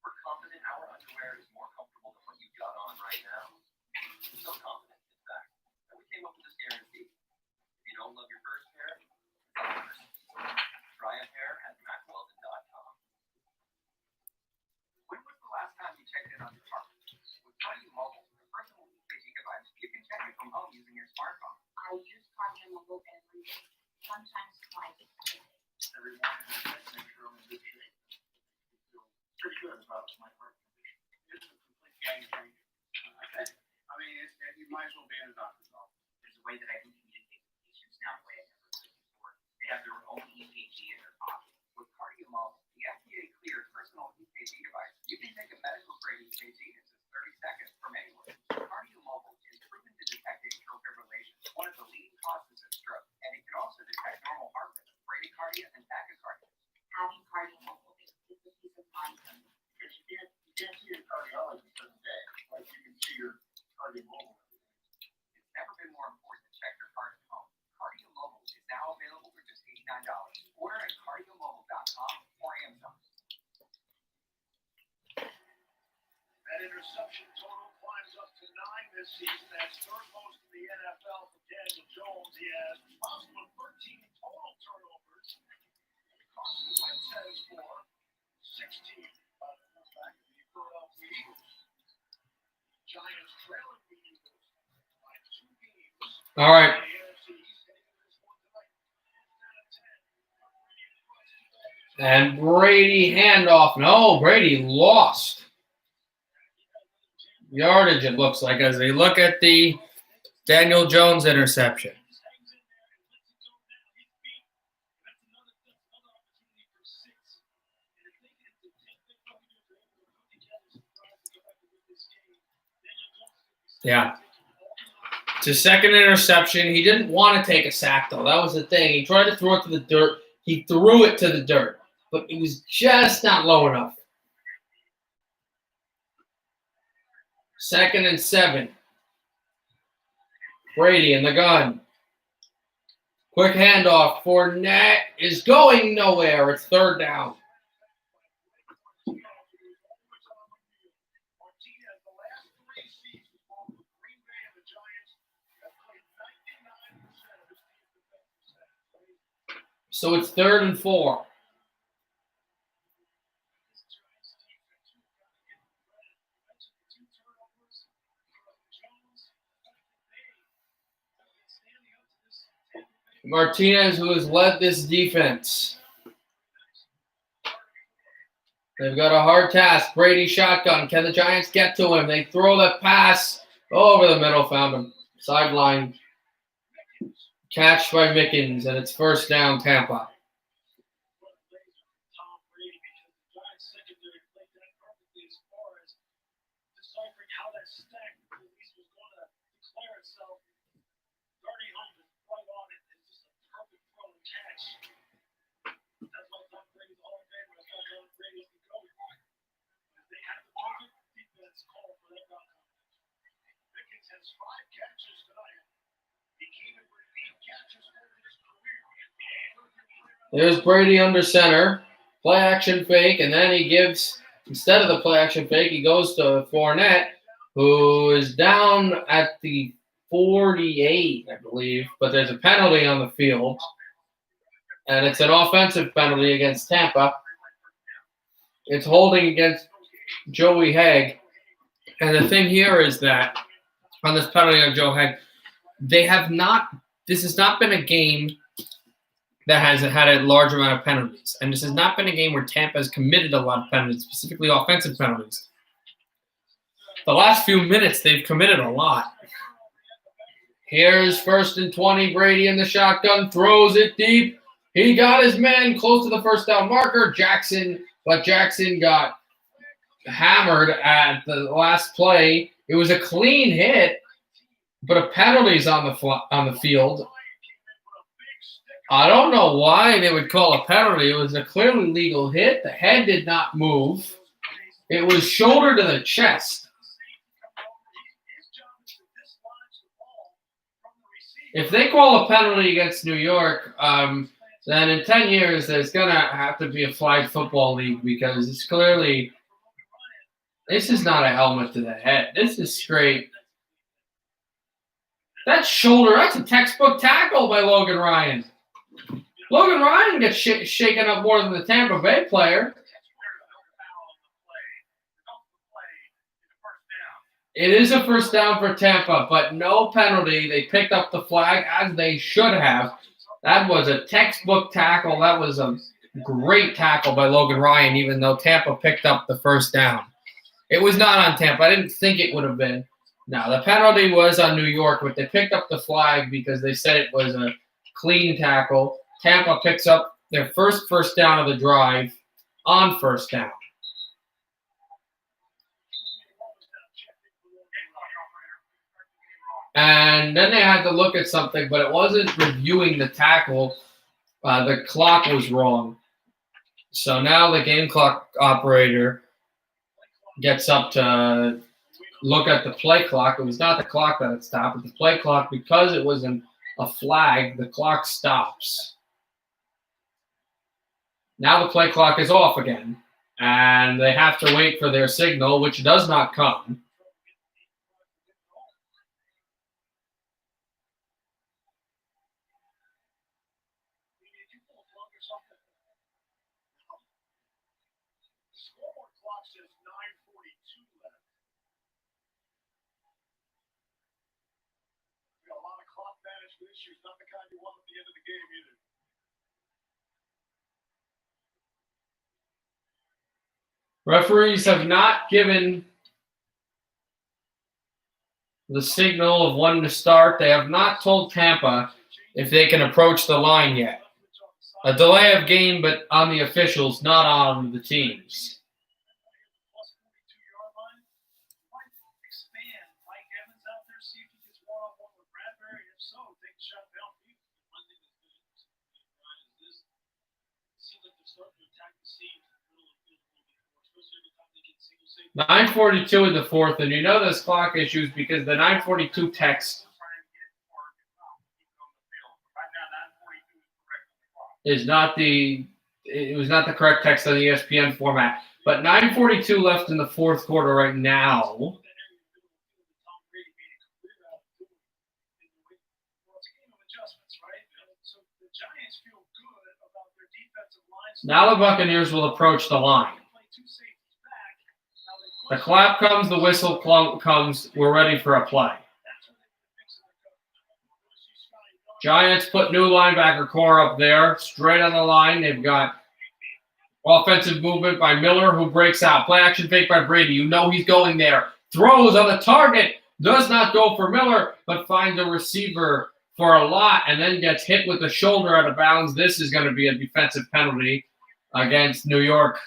We're confident our underwear is more comfortable than what you've got on right now. So confident, in fact, that we came up with this guarantee. If you don't love your first pair, it's ours. Try a pair at MacWeldon.com. When was the last time you checked in on your car? Cardio Mobile, a personal EKG device. You can check it from home using your smartphone. I use Cardio Mobile every day, sometimes twice a day. Every morning, I make sure I'm in good shape. I feel pretty good about my heart condition. It's a complete game changer. I mean, you might as well be in a doctor's office. There's a way that I can communicate with patients now the way I never could before. They have their own EKG in their pocket. With Cardio Mobile, the FDA-cleared personal EKG device, you can take a medical-grade EKG in 30 seconds from anywhere. Cardio Mobile is proven to detect atrial fibrillation, one of the leading causes of stroke, and it can also detect normal heart rate, bradycardia, and tachycardia. Having Cardio Mobile is a piece of mind for me. Because you can't see your cardiologist every day, like you can see your Cardio Mobile. It's never been more important this season. That's third most in the NFL for Daniel Jones. He has responsible for 13 total turnovers. Carson Wentz has for 16 by the back of the Philadelphia Eagles. Giants trailing the Eagles by 2 games. All right. And Brady handoff. No, Brady lost yardage, it looks like, as they look at the Daniel Jones interception. Yeah. It's his second interception. He didn't want to take a sack, though. That was the thing. He tried to throw it to the dirt. He threw it to the dirt, but it was just not low enough. 2nd and 7. Brady in the gun. Quick handoff. Fournette is going nowhere. It's 3rd down. So it's 3rd and 4. Martinez, who has led this defense. They've got a hard task. Brady shotgun. Can the Giants get to him? They throw the pass over the middle. Found him. Sideline. Catch by Mickens, and it's 1st down, Tampa. There's Brady under center. Play action fake, and then he gives, instead of the play action fake, he goes to Fournette, who is down at the 48, I believe. But there's a penalty on the field, and it's an offensive penalty against Tampa. It's holding against Joey Haig. And the thing here is that on this penalty on Joe Haig, this has not been a game that has had a large amount of penalties. And this has not been a game where Tampa has committed a lot of penalties, specifically offensive penalties. The last few minutes, they've committed a lot. Here's 1st and 20. Brady in the shotgun, throws it deep. He got his man close to the 1st down marker. Jackson got hammered at the last play. It was a clean hit, but a penalty's on the field. I don't know why they would call a penalty. It was a clearly legal hit. The head did not move. It was shoulder to the chest. If they call a penalty against New York, then in 10 years there's going to have to be a flag football league, because it's clearly – this is not a helmet to the head. This is straight. That's shoulder. That's a textbook tackle by Logan Ryan. Logan Ryan gets shaken up more than the Tampa Bay player. It is a 1st down for Tampa, but no penalty. They picked up the flag as they should have. That was a textbook tackle. That was a great tackle by Logan Ryan, even though Tampa picked up the 1st down. It was not on Tampa. I didn't think it would have been. No, the penalty was on New York, but they picked up the flag because they said it was a clean tackle. Tampa picks up their first down of the drive on 1st down. And then they had to look at something, but it wasn't reviewing the tackle. The clock was wrong. So now the game clock operator gets up to look at the play clock. It was not the clock that had stopped, but the play clock, because it was a flag, the clock stops. Now the play clock is off again, and they have to wait for their signal, which does not come. clock says 9:42 left. We got a lot of clock management issues, not the kind you want at the end of the game either. Referees have not given the signal of when to start. They have not told Tampa if they can approach the line yet. A delay of game, but on the officials, not on the teams. Plus 42-yard line. Might expand Mike Evans out there, see if he gets one-on-one with Bradbury. If so, take a shot downfield. One thing that's good is this. It seems like they're starting to attack the seams in the middle of the field a little bit more, especially every time they get single safety. 9:42 in the fourth, and you know there's clock issues because the 9:42 text is not the it was not the correct text on the ESPN format. But 9:42 left in the fourth quarter right now. Now the Buccaneers will approach the line. The clap comes, the whistle comes, we're ready for a play. Giants put new linebacker core up there, straight on the line. They've got offensive movement by Miller, who breaks out. Play action fake by Brady. You know he's going there. Throws on the target. Does not go for Miller, but finds a receiver for a lot and then gets hit with the shoulder out of bounds. This is going to be a defensive penalty against New York.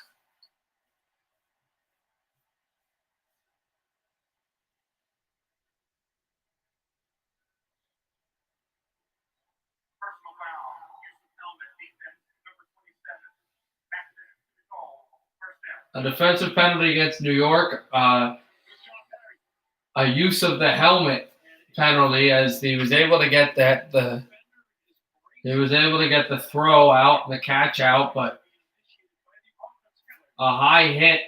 A defensive penalty against New York. A use of the helmet penalty as he was able to get the throw out, the catch out, but a high hit.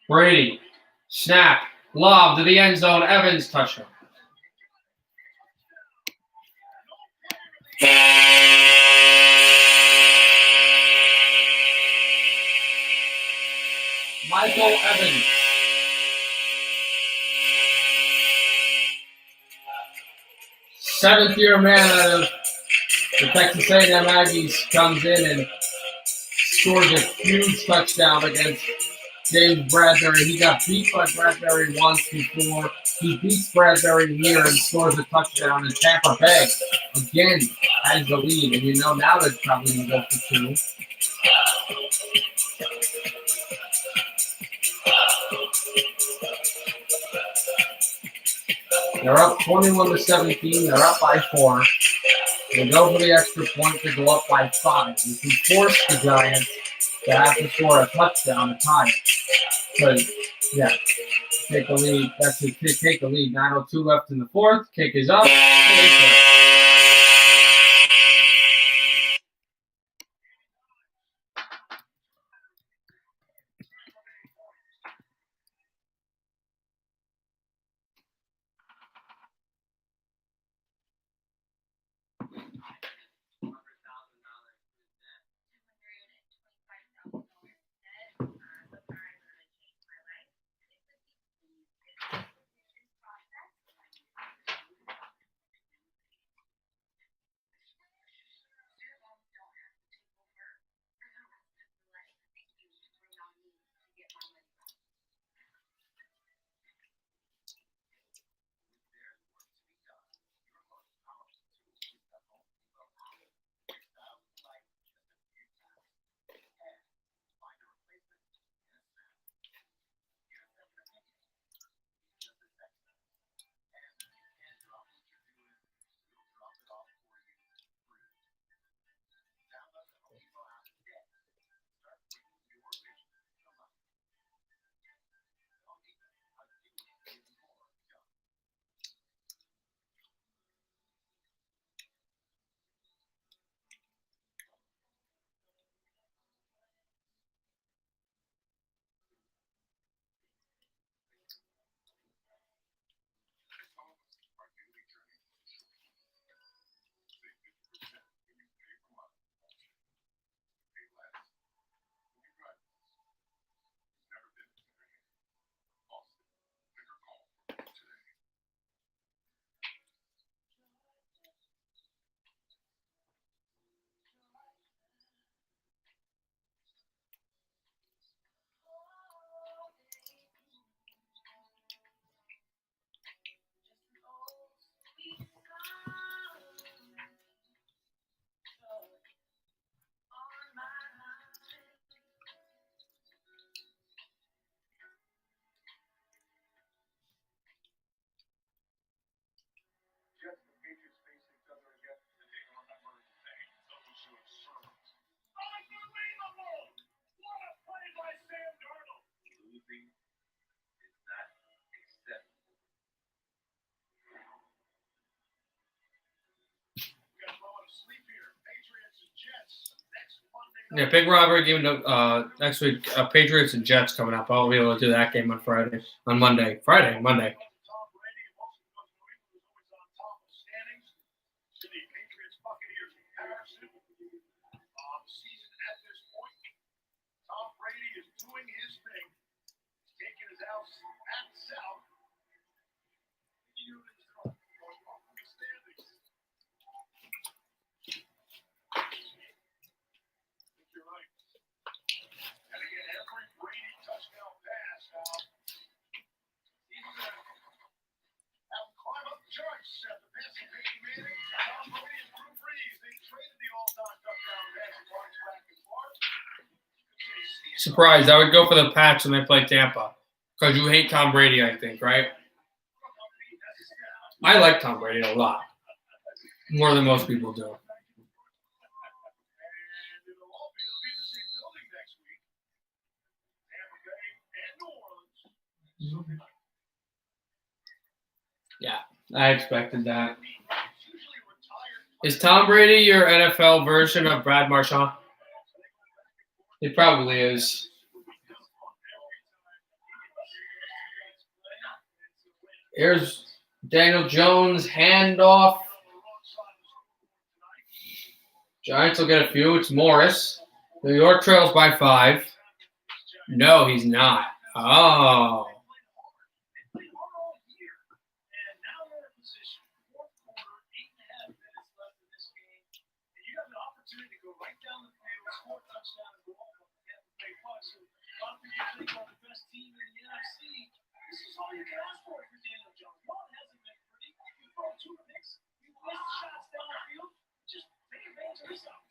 Brady, snap, lob to the end zone, Evans, touchdown. Michael Evans. Seventh-year man out of the Texas A&M Aggies comes in and scores a huge touchdown against James Bradbury. He got beat by Bradbury once before. He beats Bradbury here and scores a touchdown. And Tampa Bay, again, has the lead. And you know now they're probably going to go for two. They're up 21-17. They're up by 4. They go for the extra point to go up by 5. You can force the Giants to have to score a touchdown to tie it. So, yeah, take the lead. That's it. Take the lead. 9:02 left in the fourth. Kick is up. Yeah, big robbery game next week. Patriots and Jets coming up. I'll be able to do that game on Monday. Monday. Tom Brady, most of New England was always on top of standings. To the Patriots, Buccaneers comparison. Season at this point, Tom Brady is doing his thing. He's taking his house at south. You're right. And again, every Brady touchdown pass now. He's going to have him climb up the charts at the passing Peyton Manning. Tom Brady and Drew Brees. They traded the all-time touchdown passing yards back and forth. Surprised. I would go for the Pats when they play Tampa. Because you hate Tom Brady, I think, right? I like Tom Brady a lot. More than most people do. And it'll be the same building next week. Tampa Bay and New Orleans. Yeah, I expected that. He's usually retired. Is Tom Brady your NFL version of Brad Marchand? He probably is. Here's Daniel Jones, handoff. Giants will get a few. It's Morris. New York trails by 5. No, he's not. Oh.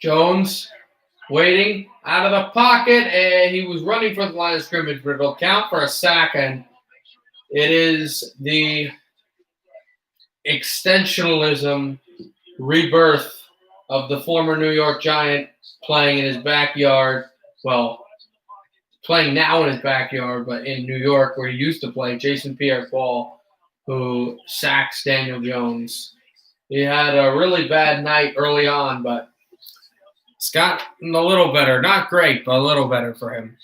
Jones waiting out of the pocket, and he was running for the line of scrimmage, but it'll count for a sack, and it is the extensionalism rebirth of the former New York Giant playing in his backyard. Well, playing now in his backyard, but in New York where he used to play, Jason Pierre-Paul, who sacks Daniel Jones. He had a really bad night early on, but it's gotten a little better. Not great, but a little better for him.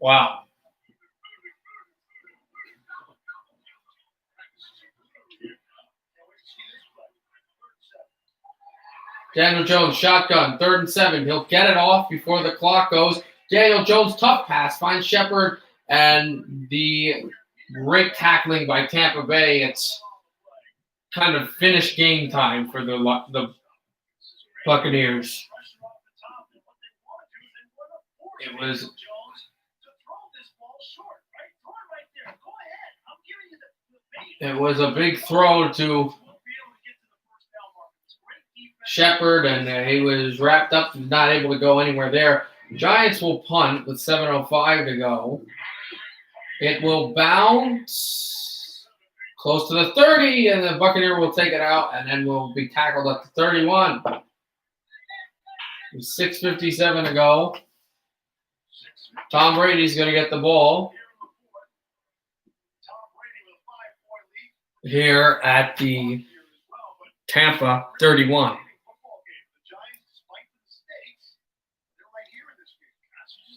Wow. Daniel Jones, shotgun, 3rd and 7. He'll get it off before the clock goes. Daniel Jones, tough pass, finds Shepard, and the great tackling by Tampa Bay. It's kind of finished game time for the Buccaneers. It was a big throw to Shepard, and he was wrapped up and not able to go anywhere there. Giants will punt with 7:05 to go. It will bounce close to the 30, and the Buccaneer will take it out, and then will be tackled at the 31. With 6:57 to go. Tom Brady's going to get the ball here at the Tampa 31.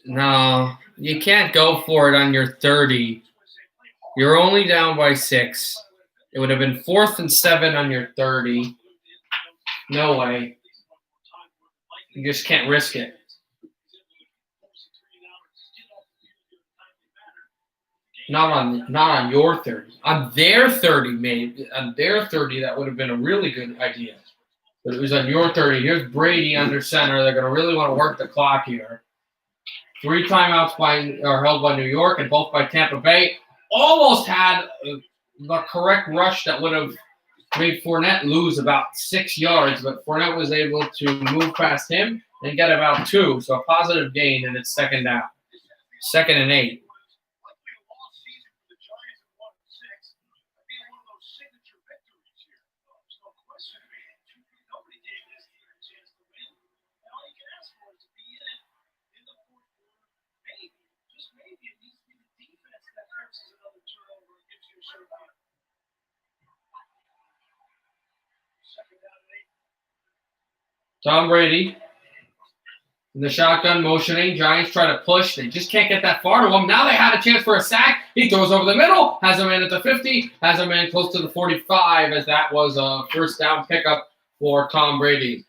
No, you can't go for it on your 30. You're only down by 6. It would have been 4th and 7 on your 30. No way. You just can't risk it. Not on your 30. On their 30, maybe. On their 30, that would have been a really good idea. But it was on your 30. Here's Brady under center. They're going to really want to work the clock here. 3 timeouts are held by New York and both by Tampa Bay. Almost had the correct rush that would have made Fournette lose about 6 yards, but Fournette was able to move past him and get about 2. So a positive gain, and it's 2nd down. 2nd and 8. Tom Brady In the shotgun motioning, Giants try to push. They just can't get that far to him. Now they had a chance for a sack. He throws over the middle, has a man at the 50, has a man close to the 45, as that was a first down pickup for Tom Brady.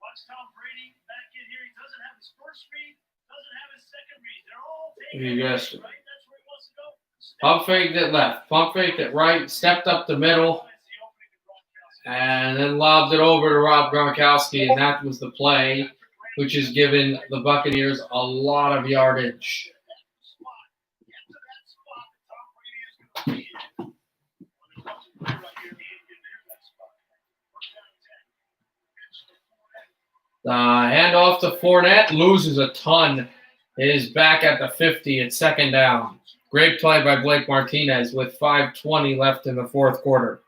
Watch Tom Brady back in here. He doesn't have his first read, doesn't have his second read. They're all taking Yes. it, right? That's where he wants to go. Pump faked it left, pump faked it right, stepped up the middle, and then lobbed it over to Rob Gronkowski, and that was the play, which has given the Buccaneers a lot of yardage. The handoff to Fournette, loses a ton. Is back at the 50 at second down. Great play by Blake Martinez with 5:20 left in the fourth quarter.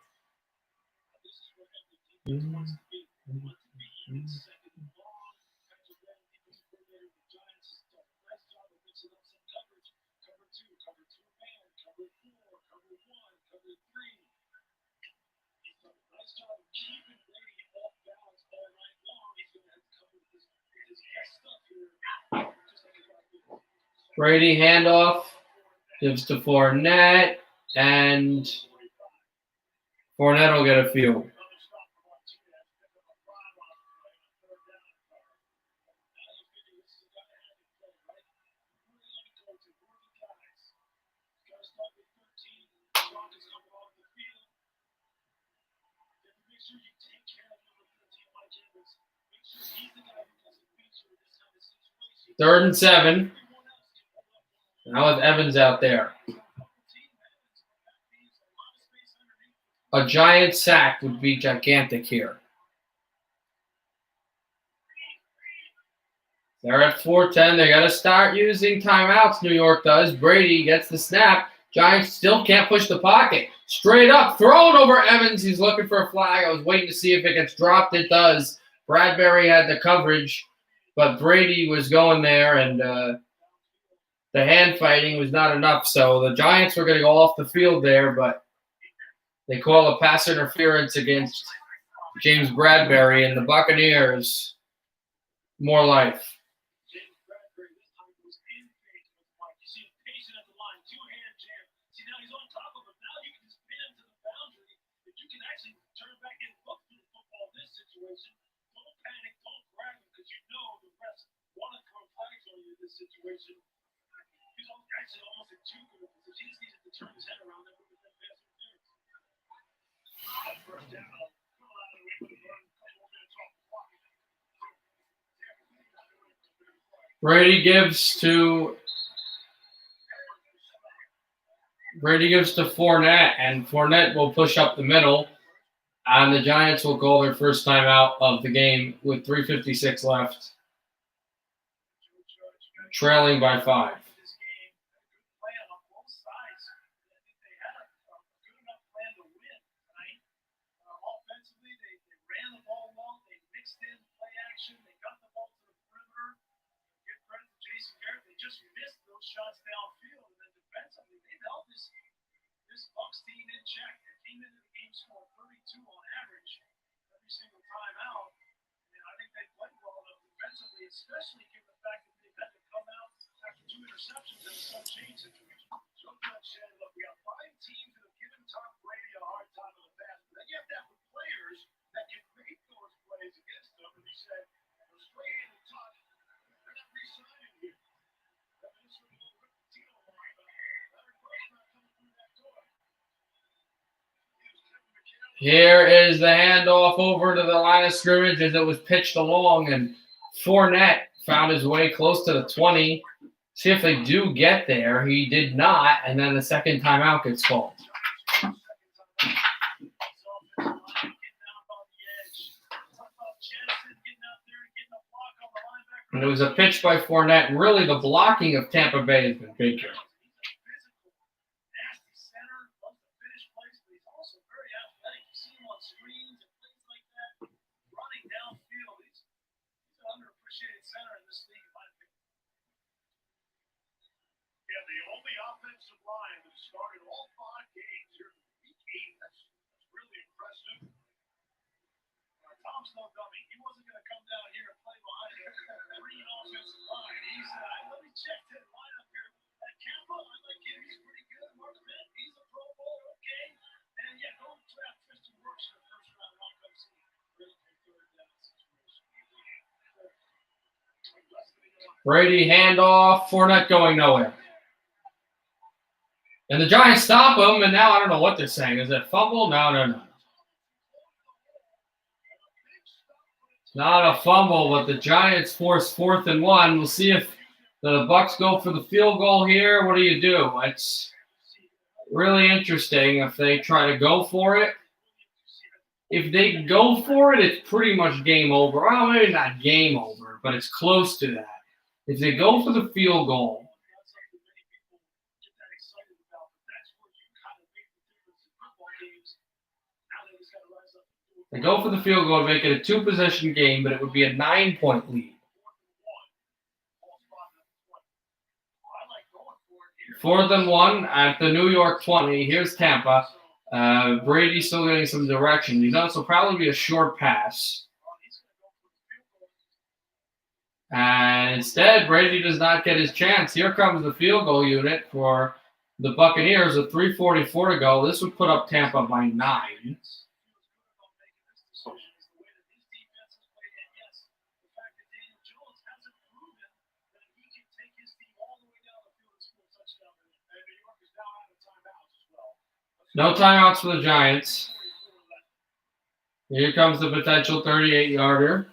Brady handoff, gives to Fournette, and Fournette will get a field. Third and 7. Now with Evans out there. A giant sack would be gigantic here. They're at 4:10. They got to start using timeouts, New York does. Brady gets the snap. Giants still can't push the pocket. Straight up, thrown over Evans. He's looking for a flag. I was waiting to see if it gets dropped. It does. Bradbury had the coverage, but Brady was going there, and the hand fighting was not enough. So the Giants were going to go off the field there, but they call a pass interference against James Bradbury, and the Buccaneers, more life. Situation. He's actually almost in too good a position. He just needed to turn his head around and move the best interference. First down. Brady gives to Fournette, and Fournette will push up the middle, and the Giants will call their first timeout of the game with 3:56 left. Trailing by 5. Shots downfield, and then defensively they held this Bucs team in check. They came into the game scoring 32 on average every single time out. And I think they played well enough defensively, especially given the fact that they've had to come out after 2 interceptions in a some change situation. Joe Judge said, look, we have 5 teams that have given Tom Brady a hard time in the past, but then you have to have the players that can make those plays against them. And he said, we're straight in the top. They're not re-signing here. Here is the handoff over to the line of scrimmage as it was pitched along, and Fournette found his way close to the 20. See if they do get there. He did not, and then the second timeout gets called. And it was a pitch by Fournette, and really the blocking of Tampa Bay has been big here. The only offensive line that started all 5 games here in week 8. That's really impressive. Tom Tom's no dummy. He wasn't going to come down here and play behind a three offensive line. He said, let me check that lineup here. That Tampa, I like him. He's pretty good. Martin, he's a Pro Bowler. Okay. And yeah, go draft Tristan Brooks in the first round. I'll come see him. Third down situation. Brady handoff. Fournette going nowhere. And the Giants stop him, and now I don't know what they're saying. Is it fumble? No. It's not a fumble, but the Giants force 4th and 1. We'll see if the Bucks go for the field goal here. What do you do? It's really interesting if they try to go for it. If they go for it, it's pretty much game over. Well, maybe not game over, but it's close to that. If they go for the field goal, they go for the field goal and make it a 2-possession game, but it would be a 9-point lead. 4th and 1 at the New York 20. Here's Tampa. Brady's still getting some direction. You know, this will probably be a short pass. And instead, Brady does not get his chance. Here comes the field goal unit for the Buccaneers with 3:44 to go. This would put up Tampa by 9. No timeouts for the Giants. Here comes the potential 38-yarder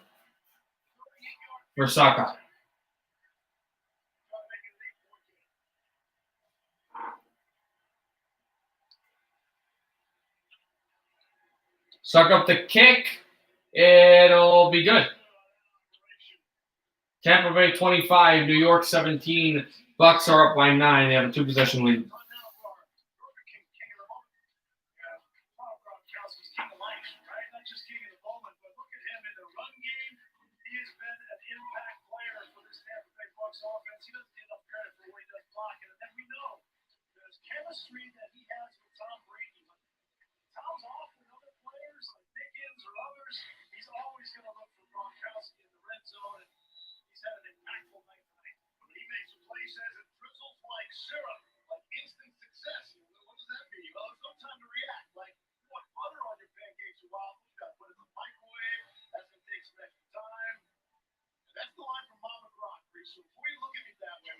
for Saka. Suck up the kick. It'll be good. Tampa Bay 25, New York 17. Bucks are up by 9. They have a 2-possession lead. Chemistry that he has with Tom Brady. Tom's off with other players like Dickens or others. He's always going to look for Gronkowski in the red zone, and he's had an impactful night tonight. When he makes a play, says it drizzles like syrup, like instant success. What does that mean? Well, there's no time to react. Like, you want butter on your pancakes a while, you got to put it in the microwave. That's going to take some extra time. And that's the line from Mama Gronk. So before you look at me that way,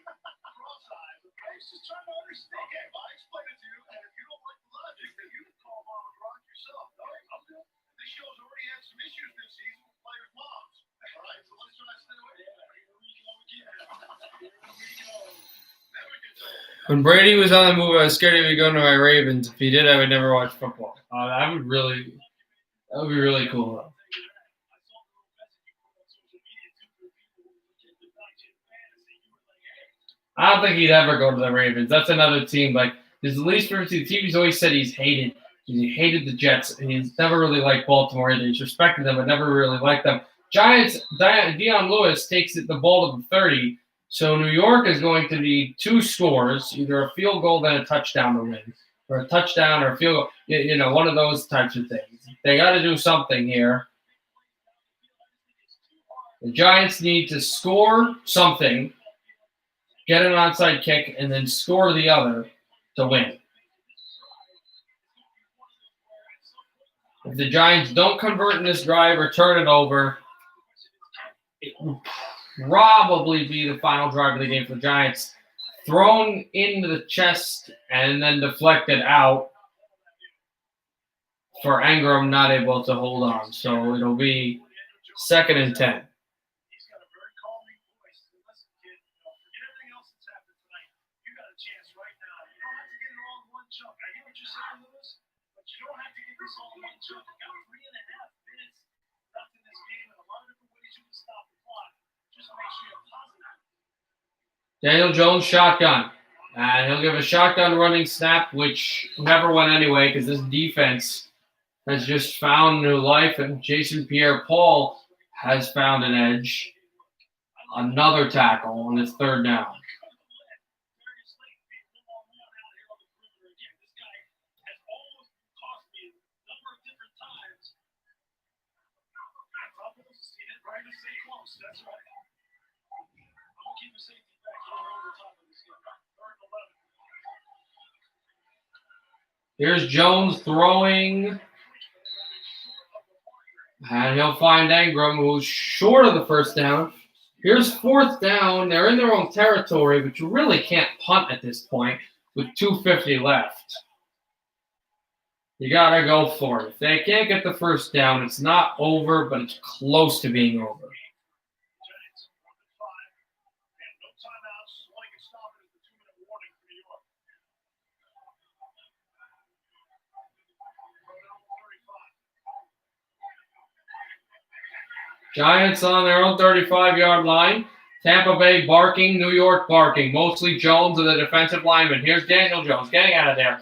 cross-eyed, okay? He's just trying to understand. Okay, well, I explain it to you, and if you don't like the logic, then you can call Mama Gronk yourself. All right, I'm good. This show's already had some issues this season with players' moms. All right, so let's try to stay away. Yeah, here we go again. When Brady was on the move, I was scared he would go to my Ravens. If he did, I would never watch football. That would be really cool, though. I don't think he'd ever go to the Ravens. That's another team. Like, his least favorite team. The team he's always said he hated the Jets, and he's never really liked Baltimore either. He's respected them, but never really liked them. Giants, Deion Lewis takes the ball to the 30, so New York is going to need 2 scores, either a field goal then a touchdown to win, or a touchdown or a field goal, you know, one of those types of things. They got to do something here. The Giants need to score something, get an onside kick, and then score the other to win. If the Giants don't convert in this drive or turn it over, it will probably be the final drive of the game for the Giants. Thrown into the chest and then deflected out for Ingram, not able to hold on. So it'll be 2nd and 10. Daniel Jones shotgun. And he'll give a shotgun running snap, which never went anyway because this defense has just found new life. And Jason Pierre-Paul has found an edge. Another tackle, and it's 3rd down. to stay close. That's right. I'm gonna keep the safety back here over top of this game. 3rd and 11. Here's Jones throwing. And he'll find Ingram, who's short of the first down. Here's 4th down. They're in their own territory, but you really can't punt at this point with 2:50 left. You got to go for it. If they can't get the first down, it's not over, but it's close to being over. Giants 1 and 5. And no timeouts. Only can stop it is the 2-minute warning for New York. Giants on their own 35-yard line. Tampa Bay barking, New York barking. Mostly Jones and the defensive lineman. Here's Daniel Jones getting out of there.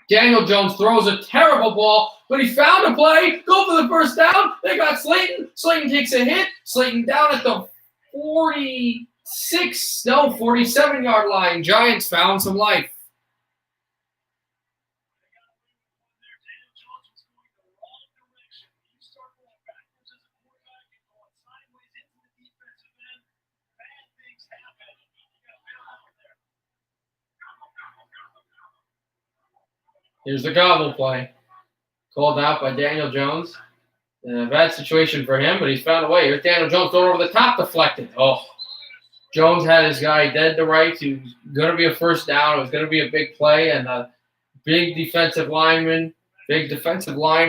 Daniel Jones throws a terrible ball, but he found a play. Go for the first down. They got Slayton. Slayton takes a hit. Slayton down at the 47-yard line. Giants found some life. Daniel Jones was going the wrong direction. You start going backwards as a quarterback and going sideways into the defensive end. Bad things happen. You got to bail out there. Here's the gobble play. Called out by Daniel Jones. A bad situation for him, but he's found a way. Here's Daniel Jones throwing over the top, deflected. Oh, Jones had his guy dead to rights. He was going to be a first down. It was going to be a big play, and a big defensive line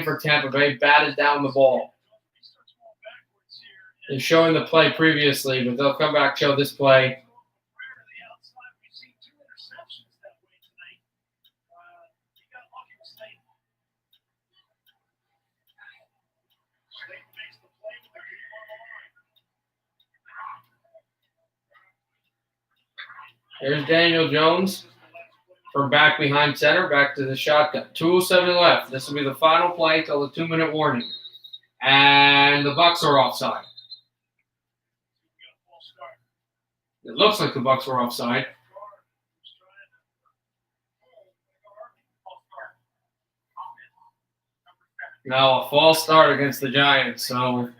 for Tampa Bay batted down the ball. They're showing the play previously, but they'll come back show this play. We've seen 2 interceptions that way tonight. He got lucky with Slayton. Slayton makes the play with the game on the line. Here's Daniel Jones from back behind center, back to the shotgun. 2:07 left. This will be the final play till the 2-minute warning. And the Bucs are offside. It looks like the Bucs were offside. Now a false start against the Giants. So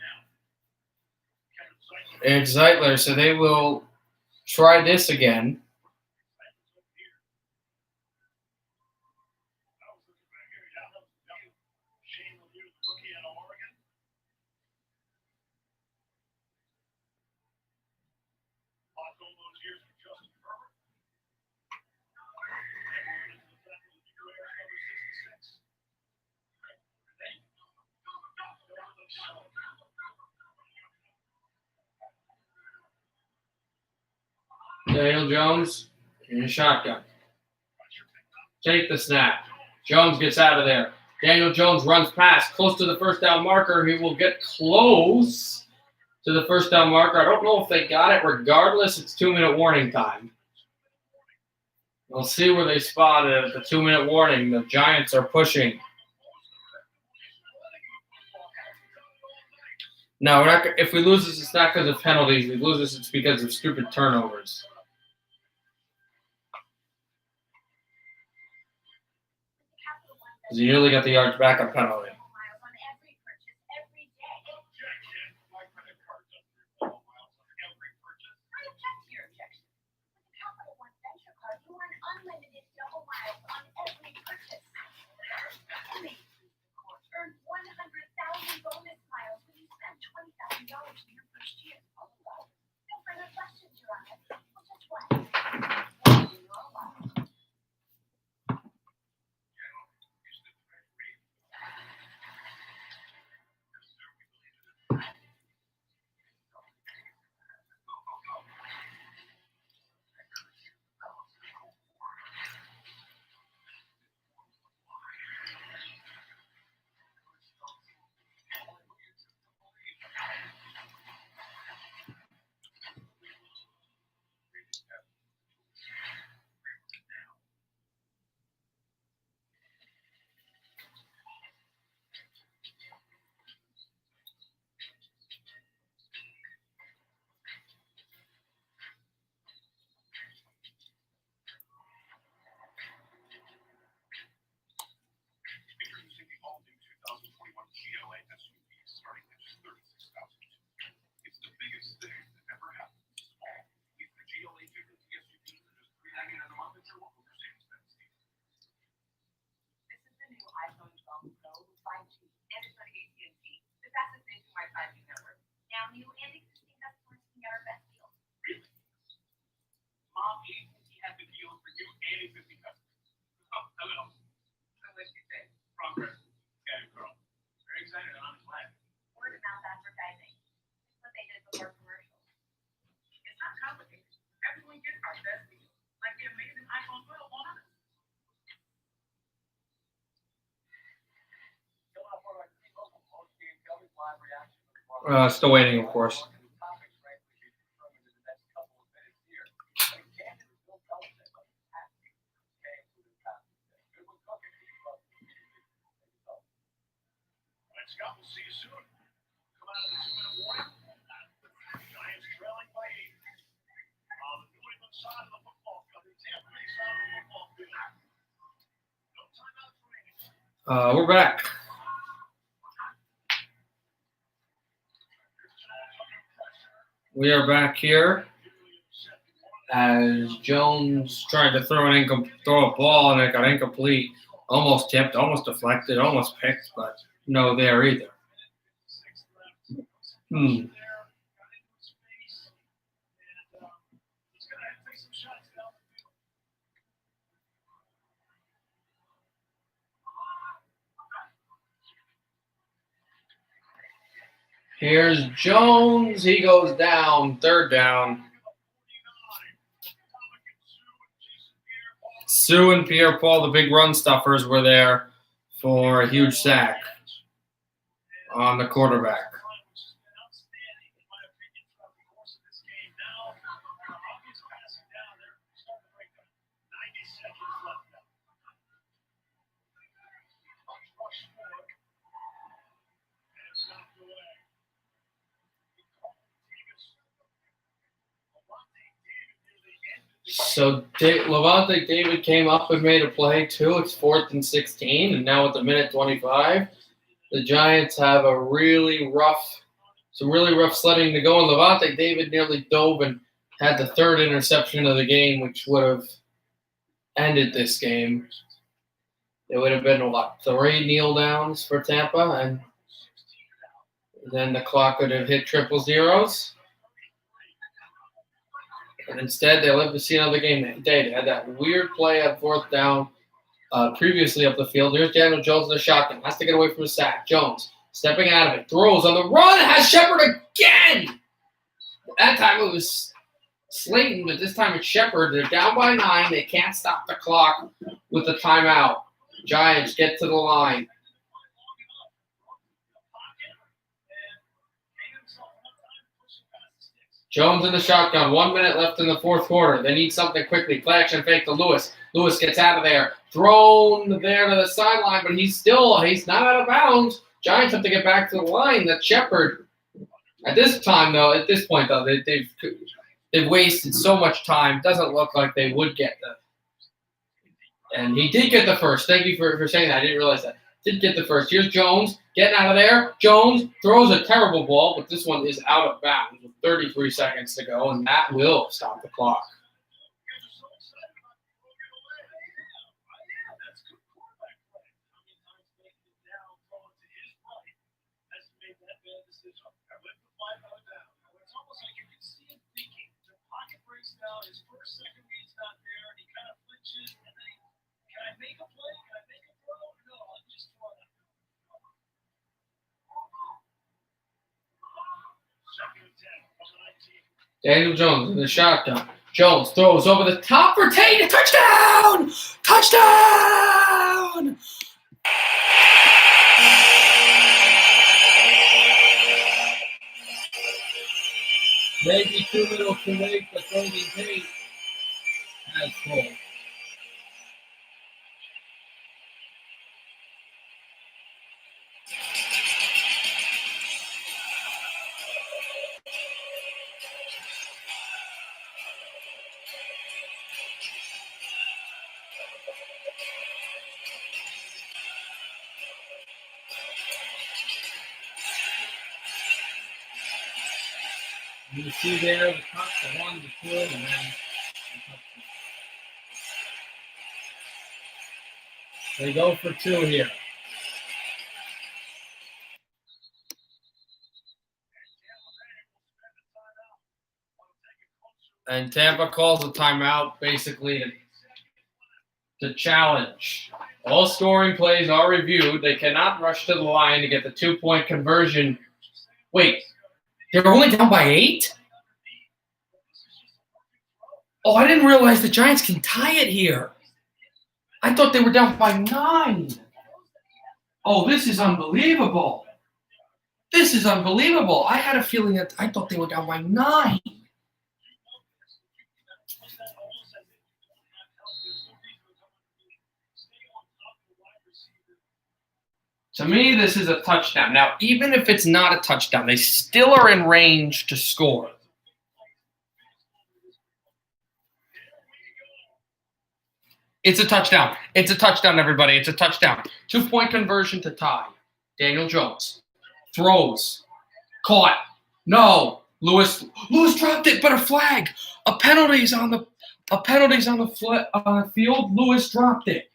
it's Zeitler, so they will try this again. Daniel Jones in a shotgun. Take the snap. Jones gets out of there. Daniel Jones runs past, close to the first down marker. He will get close to the first down marker. I don't know if they got it. Regardless, it's 2-minute warning time. We'll see where they spot it at the 2-minute warning. The Giants are pushing. No, we're not. If we lose this, it's not because of penalties. If we lose this, it's because of stupid turnovers. Because you nearly got the yards back on penalty. Still waiting, of course. Scott, we'll see you soon. Come out of the 2-minute warning. Giants trailing by 8. On the New England side of the football field, the Tampa Bay side of the football field. No timeouts remaining. We're back. We are back here as Jones tried to throw a ball and it got incomplete. Almost tipped, almost deflected, almost picked, but no there either. Here's Jones. He goes down. Third down. Sue and Pierre-Paul, the big run stuffers, were there for a huge sack on the quarterback. So Levante David came up and made a play too. It's 4th and 16, and now at the minute 25, the Giants have some really rough sledding to go. And Levante David nearly dove and had the 3rd interception of the game, which would have ended this game. It would have been 3 kneel downs for Tampa, and then the clock would have hit triple zeros. And instead, they lived to see another game that day. They had that weird play on 4th down previously up the field. Here's Daniel Jones in the shotgun. Has to get away from the sack. Jones stepping out of it. Throws on the run. Has Shepard again. That time it was Slayton, but this time it's Shepard. They're down by 9. They can't stop the clock with the timeout. Giants get to the line. Jones in the shotgun. 1 minute left in the 4th quarter. They need something quickly. Play action fake to Lewis. Lewis gets out of there. Thrown there to the sideline, but he's not out of bounds. Giants have to get back to the line. That's Shepard. At this point, they've wasted so much time. Doesn't look like they would get and he did get the first. Thank you for saying that. I didn't realize that. Did get the first. Here's Jones getting out of there. Jones throws a terrible ball, but this one is out of bounds with 33 seconds to go, and that will stop the clock. His first, second read's not there, and he kind of flinches, and then can I make a play? Can I make a throw? No, I'll just throw it. Second and 10 from the 19. Daniel Jones in the shotgun. Jones throws over the top for Tate. Touchdown! Touchdown! Maybe too little too late, but Golden Tate has full. You see there the cut, the 1, the 2, and then the touchdown. They go for 2 here. And Tampa calls a timeout basically to challenge. All scoring plays are reviewed. They cannot rush to the line to get the 2-point conversion. Wait. They're only down by 8? Oh, I didn't realize the Giants can tie it here. I thought they were down by 9. Oh, this is unbelievable. This is unbelievable. I had a feeling that I thought they were down by 9. To me, this is a touchdown. Now, even if it's not a touchdown, they still are in range to score. It's a touchdown. It's a touchdown, everybody. It's a touchdown. 2-point conversion to tie. Daniel Jones throws. Caught. No. Lewis dropped it, but a flag. A penalty's on the field. Lewis dropped it.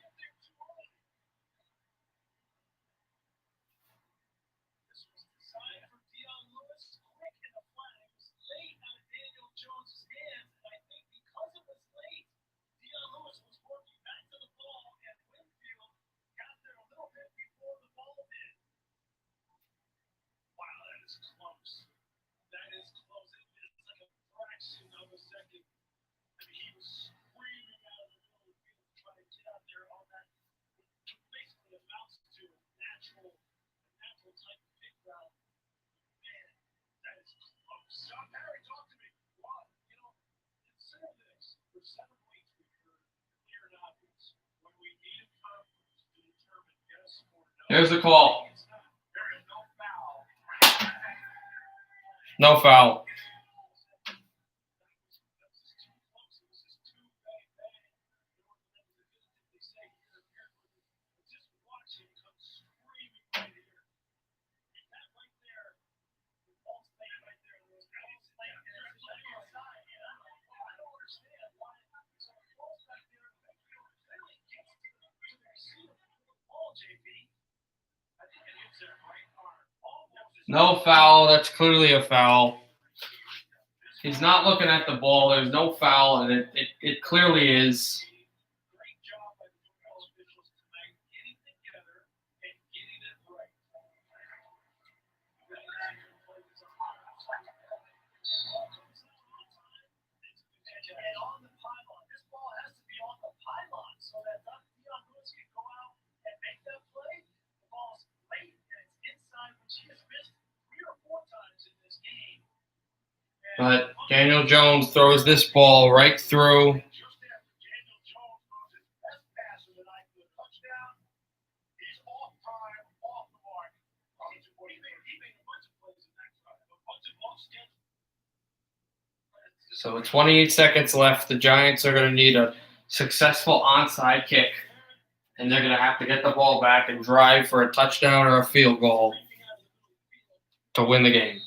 There's the call. No foul. No foul. That's clearly a foul. He's not looking at the ball. There's no foul, and it clearly is. But Daniel Jones throws this ball right through. So with 28 seconds left, the Giants are going to need a successful onside kick. And they're going to have to get the ball back and drive for a touchdown or a field goal to win the game.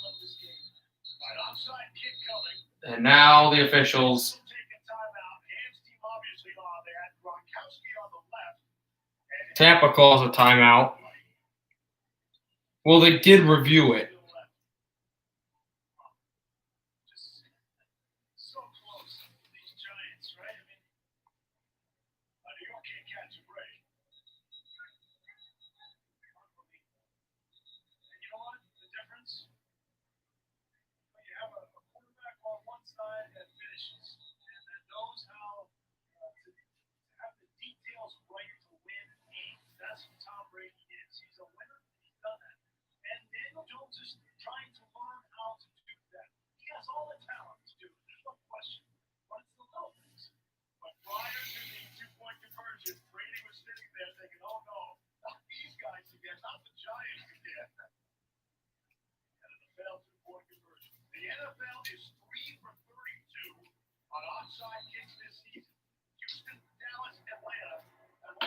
And now the officials. Tampa calls a timeout. Well, they did review it.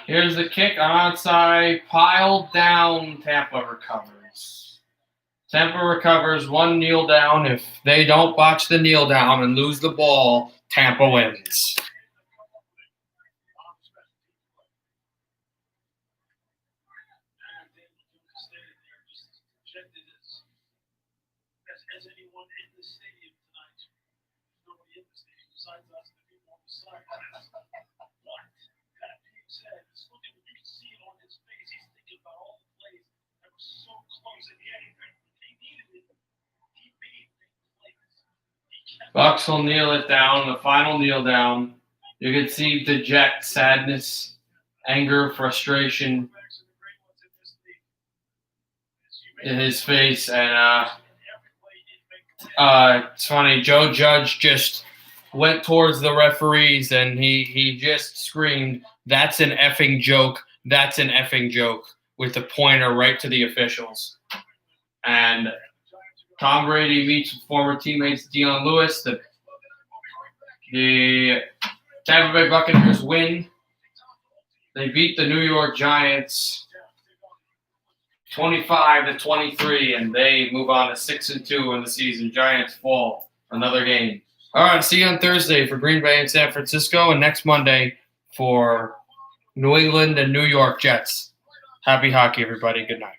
Here's the kick, onside, piled down, Tampa recovers. Tampa recovers, one kneel down. If they don't botch the kneel down and lose the ball, Tampa wins. Bucks will kneel it down, the final kneel down. You can see deject, sadness, anger, frustration. in his face, and it's funny. Joe Judge just went towards the referees and he just screamed, "That's an effing joke! That's an effing joke!" with the pointer right to the officials. And Tom Brady meets with former teammates Deion Lewis. The Tampa Bay Buccaneers win. They beat the New York Giants 25-23, and they move on to 6-2 in the season. Giants fall another game. All right, see you on Thursday for Green Bay and San Francisco, and next Monday for New England and New York Jets. Happy hockey, everybody. Good night.